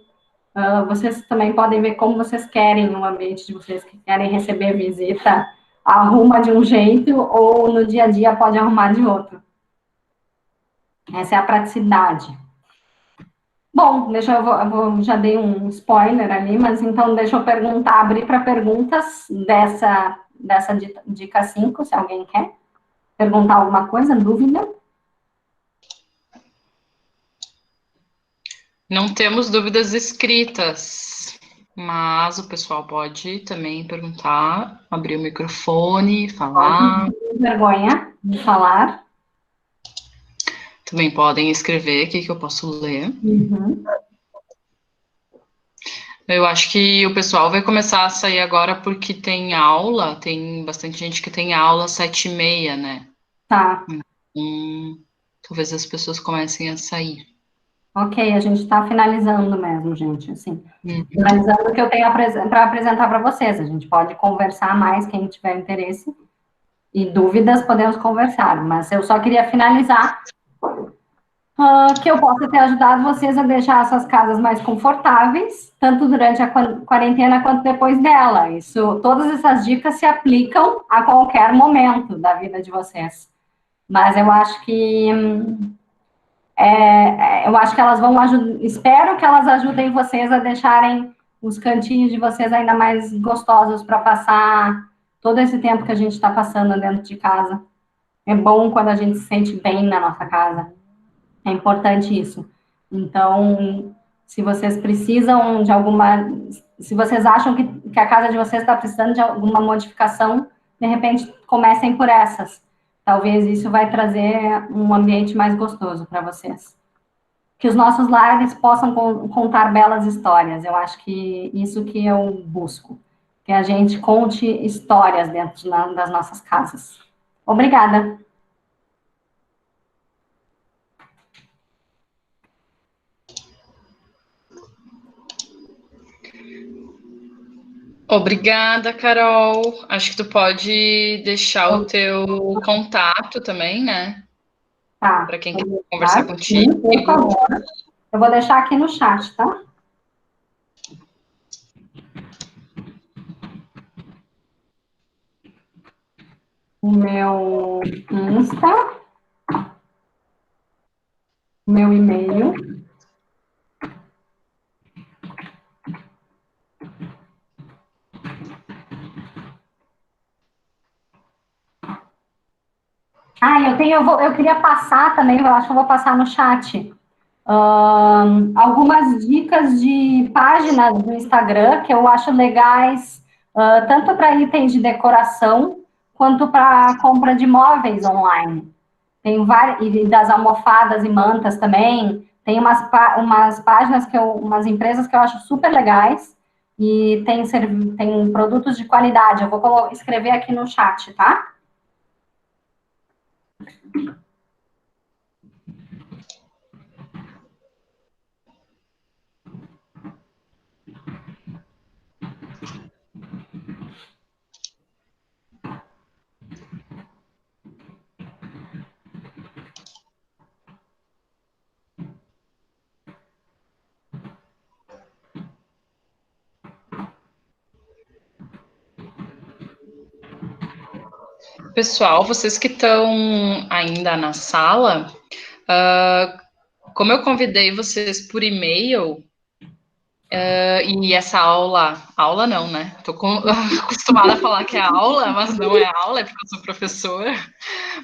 vocês também podem ver como vocês querem no ambiente de vocês, que querem receber visita, arruma de um jeito, ou no dia a dia pode arrumar de outro. Essa é a praticidade. Bom, já dei um spoiler ali, mas então deixa eu abrir para perguntas dessa dica 5, se alguém quer perguntar alguma coisa, dúvida. Não temos dúvidas escritas, mas o pessoal pode também perguntar, abrir o microfone, falar. Não tem vergonha de falar. Também podem escrever aqui que eu posso ler. Uhum. Eu acho que o pessoal vai começar a sair agora porque tem aula, tem bastante gente que tem aula às 7h30, né? Tá. Talvez as pessoas comecem a sair. Ok, a gente está finalizando mesmo, gente, assim. Finalizando o que eu tenho para apresentar para vocês. A gente pode conversar mais, quem tiver interesse. E dúvidas, podemos conversar. Mas eu só queria finalizar que eu possa ter ajudado vocês a deixar essas casas mais confortáveis, tanto durante a quarentena quanto depois dela. Isso, todas essas dicas se aplicam a qualquer momento da vida de vocês. Mas eu acho que elas vão ajudar, espero que elas ajudem vocês a deixarem os cantinhos de vocês ainda mais gostosos para passar todo esse tempo que a gente está passando dentro de casa. É bom quando a gente se sente bem na nossa casa. É importante isso. Então, se vocês precisam de alguma. Se vocês acham que a casa de vocês está precisando de alguma modificação, de repente comecem por essas. Talvez isso vai trazer um ambiente mais gostoso para vocês. Que os nossos lares possam contar belas histórias. Eu acho que isso que eu busco. Que a gente conte histórias dentro das nossas casas. Obrigada. Obrigada, Carol. Acho que tu pode deixar o teu contato também, né? Tá. Para quem quiser Tá? conversar contigo. Sim, por favor. Eu vou deixar aqui no chat, tá? O meu Insta, o meu e-mail. Eu queria passar também, eu acho que eu vou passar no chat, algumas dicas de páginas do Instagram que eu acho legais, tanto para itens de decoração, quanto para compra de móveis online. Tem várias, e das almofadas e mantas também. Tem umas páginas umas empresas que eu acho super legais e tem produtos de qualidade. Eu vou escrever aqui no chat, tá? Pessoal, vocês que estão ainda na sala, como eu convidei vocês por e-mail, e essa aula não, né? Tô acostumada a falar que é aula, mas não é aula, é porque eu sou professora.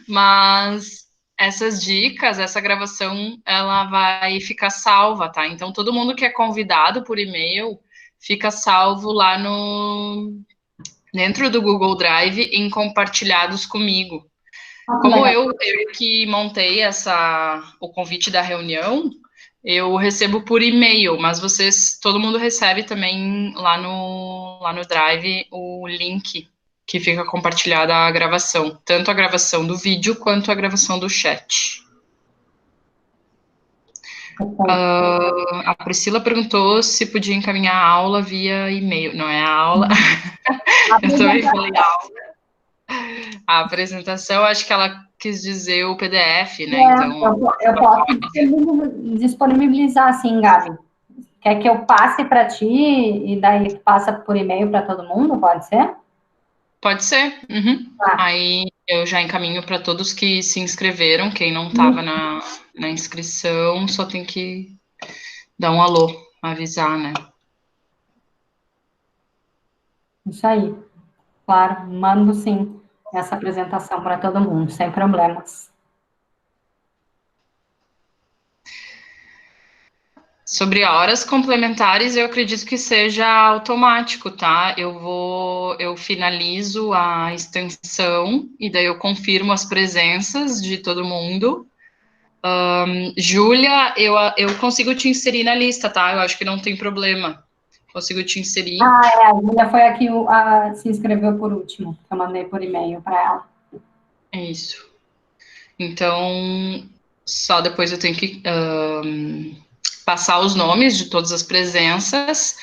Mas essas dicas, essa gravação, ela vai ficar salva, tá? Então, todo mundo que é convidado por e-mail fica salvo lá dentro do Google Drive em compartilhados comigo. Como eu que montei o convite da reunião, eu recebo por e-mail, mas todo mundo recebe também lá no Drive o link que fica compartilhada a gravação, tanto a gravação do vídeo quanto a gravação do chat. A Priscila perguntou se podia encaminhar a aula via e-mail. Não é a aula. Eu também falei aula. A apresentação, acho que ela quis dizer o PDF, né? Então, eu posso disponibilizar, sim, Gabi. Quer que eu passe para ti e daí passa por e-mail para todo mundo? Pode ser? pode ser. Uhum. Tá. Aí eu já encaminho para todos que se inscreveram. Quem não estava na inscrição, só tem que dar um alô, avisar, né? Isso aí. Claro, mando sim essa apresentação para todo mundo, sem problemas. Sobre horas complementares, eu acredito que seja automático, tá? Eu finalizo a extensão e daí eu confirmo as presenças de todo mundo. Júlia, eu consigo te inserir na lista, tá? Eu acho que não tem problema. Consigo te inserir. A Júlia foi a que se inscreveu por último, que eu mandei por e-mail para ela. É isso. Então, só depois eu tenho que passar os nomes de todas as presenças,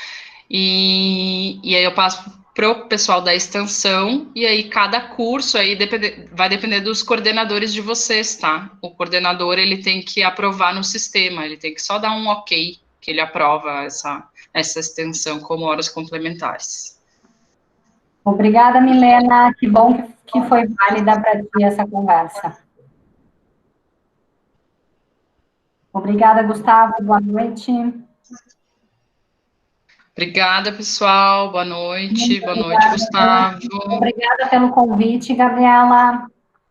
e aí eu passo para o pessoal da extensão, e aí cada curso aí vai depender dos coordenadores de vocês, tá? O coordenador, ele tem que aprovar no sistema, ele tem que só dar um ok, que ele aprova essa extensão como horas complementares. Obrigada, Milena. Que bom que foi válida para ti essa conversa. Obrigada, Gustavo. Boa noite. Obrigada, pessoal. Boa noite. Muito Boa noite, Gustavo. Obrigada pelo convite, Gabriela.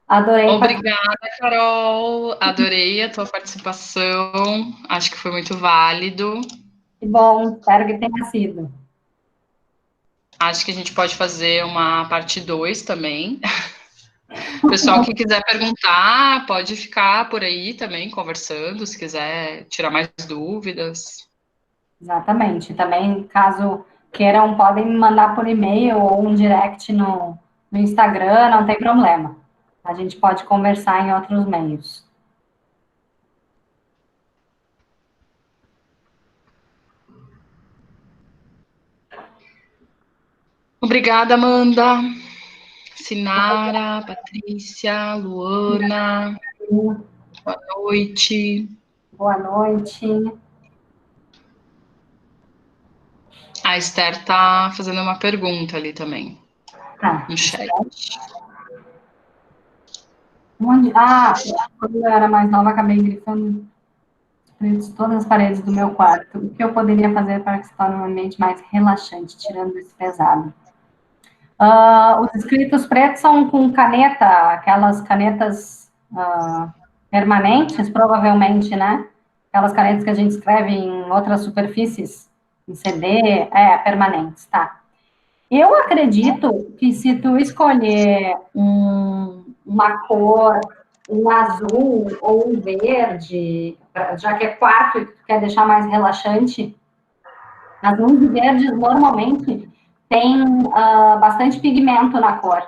Adorei. Obrigada, Carol. Adorei a tua participação. Acho que foi muito válido. Que bom, espero que tenha sido. Acho que a gente pode fazer uma parte 2 também. Pessoal que quiser perguntar, pode ficar por aí também conversando, se quiser tirar mais dúvidas. Exatamente. Também, caso queiram, podem me mandar por e-mail ou um direct no Instagram, não tem problema. A gente pode conversar em outros meios. Obrigada, Amanda, Sinara, Patrícia, Luana. Boa noite. Boa noite. A Esther está fazendo uma pergunta ali também, no chat. Quando eu era mais nova, acabei grifando todas as paredes do meu quarto. O que eu poderia fazer para que se torne um ambiente mais relaxante, tirando esse pesado? Os escritos pretos são com caneta, aquelas canetas permanentes, provavelmente, né? Aquelas canetas que a gente escreve em outras superfícies, em CD, permanentes, tá? Eu acredito que se tu escolher uma cor, um azul ou um verde, já que é quarto e tu quer deixar mais relaxante, azuis e verdes normalmente têm bastante pigmento na cor.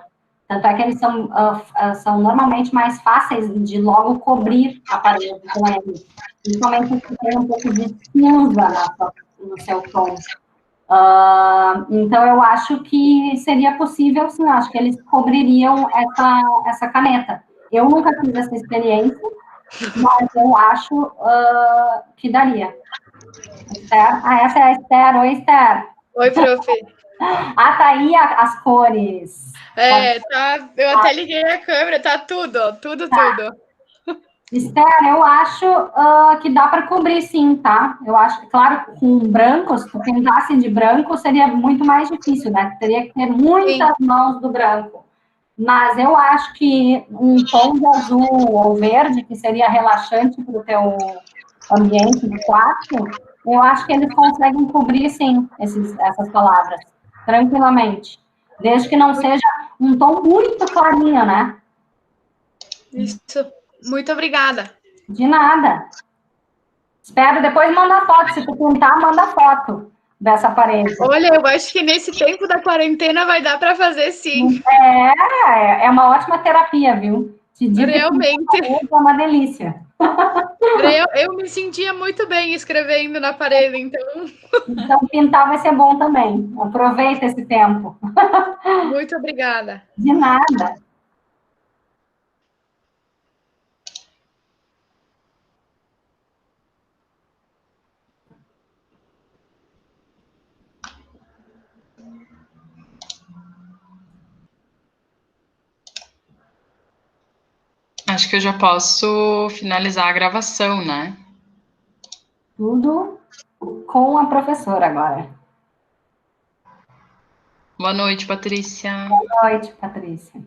Tanto é que eles são normalmente mais fáceis de logo cobrir a parede com eles. Principalmente se tem um pouco de cinza no seu tom. Então, eu acho que seria possível, sim, acho que eles cobririam essa caneta. Eu nunca fiz essa experiência, mas eu acho que daria. Esther? Essa é a Esther. Oi, Esther. Oi, prof. Tá aí as cores. Tá. Eu até liguei a câmera, tá tudo, ó, tudo. Esther, eu acho que dá para cobrir, sim, tá? Eu acho, claro, com branco, se tu pintasse de branco, seria muito mais difícil, né? Teria que ter muitas mãos do branco. Mas eu acho que um tom de azul ou verde, que seria relaxante para o teu ambiente de quarto, eu acho que eles conseguem cobrir, sim, essas palavras, tranquilamente. Desde que não seja um tom muito clarinho, né? Isso. Muito obrigada. De nada. Espero, depois manda foto. Se tu pintar, manda foto dessa parede. Olha, eu acho que nesse tempo da quarentena vai dar para fazer, sim. É uma ótima terapia, viu? Te digo realmente. Que é uma delícia. Eu me sentia muito bem escrevendo na parede, então... Então, pintar vai ser bom também. Aproveita esse tempo. Muito obrigada. De nada. Acho que eu já posso finalizar a gravação, né? Tudo com a professora agora. Boa noite, Patrícia. Boa noite, Patrícia.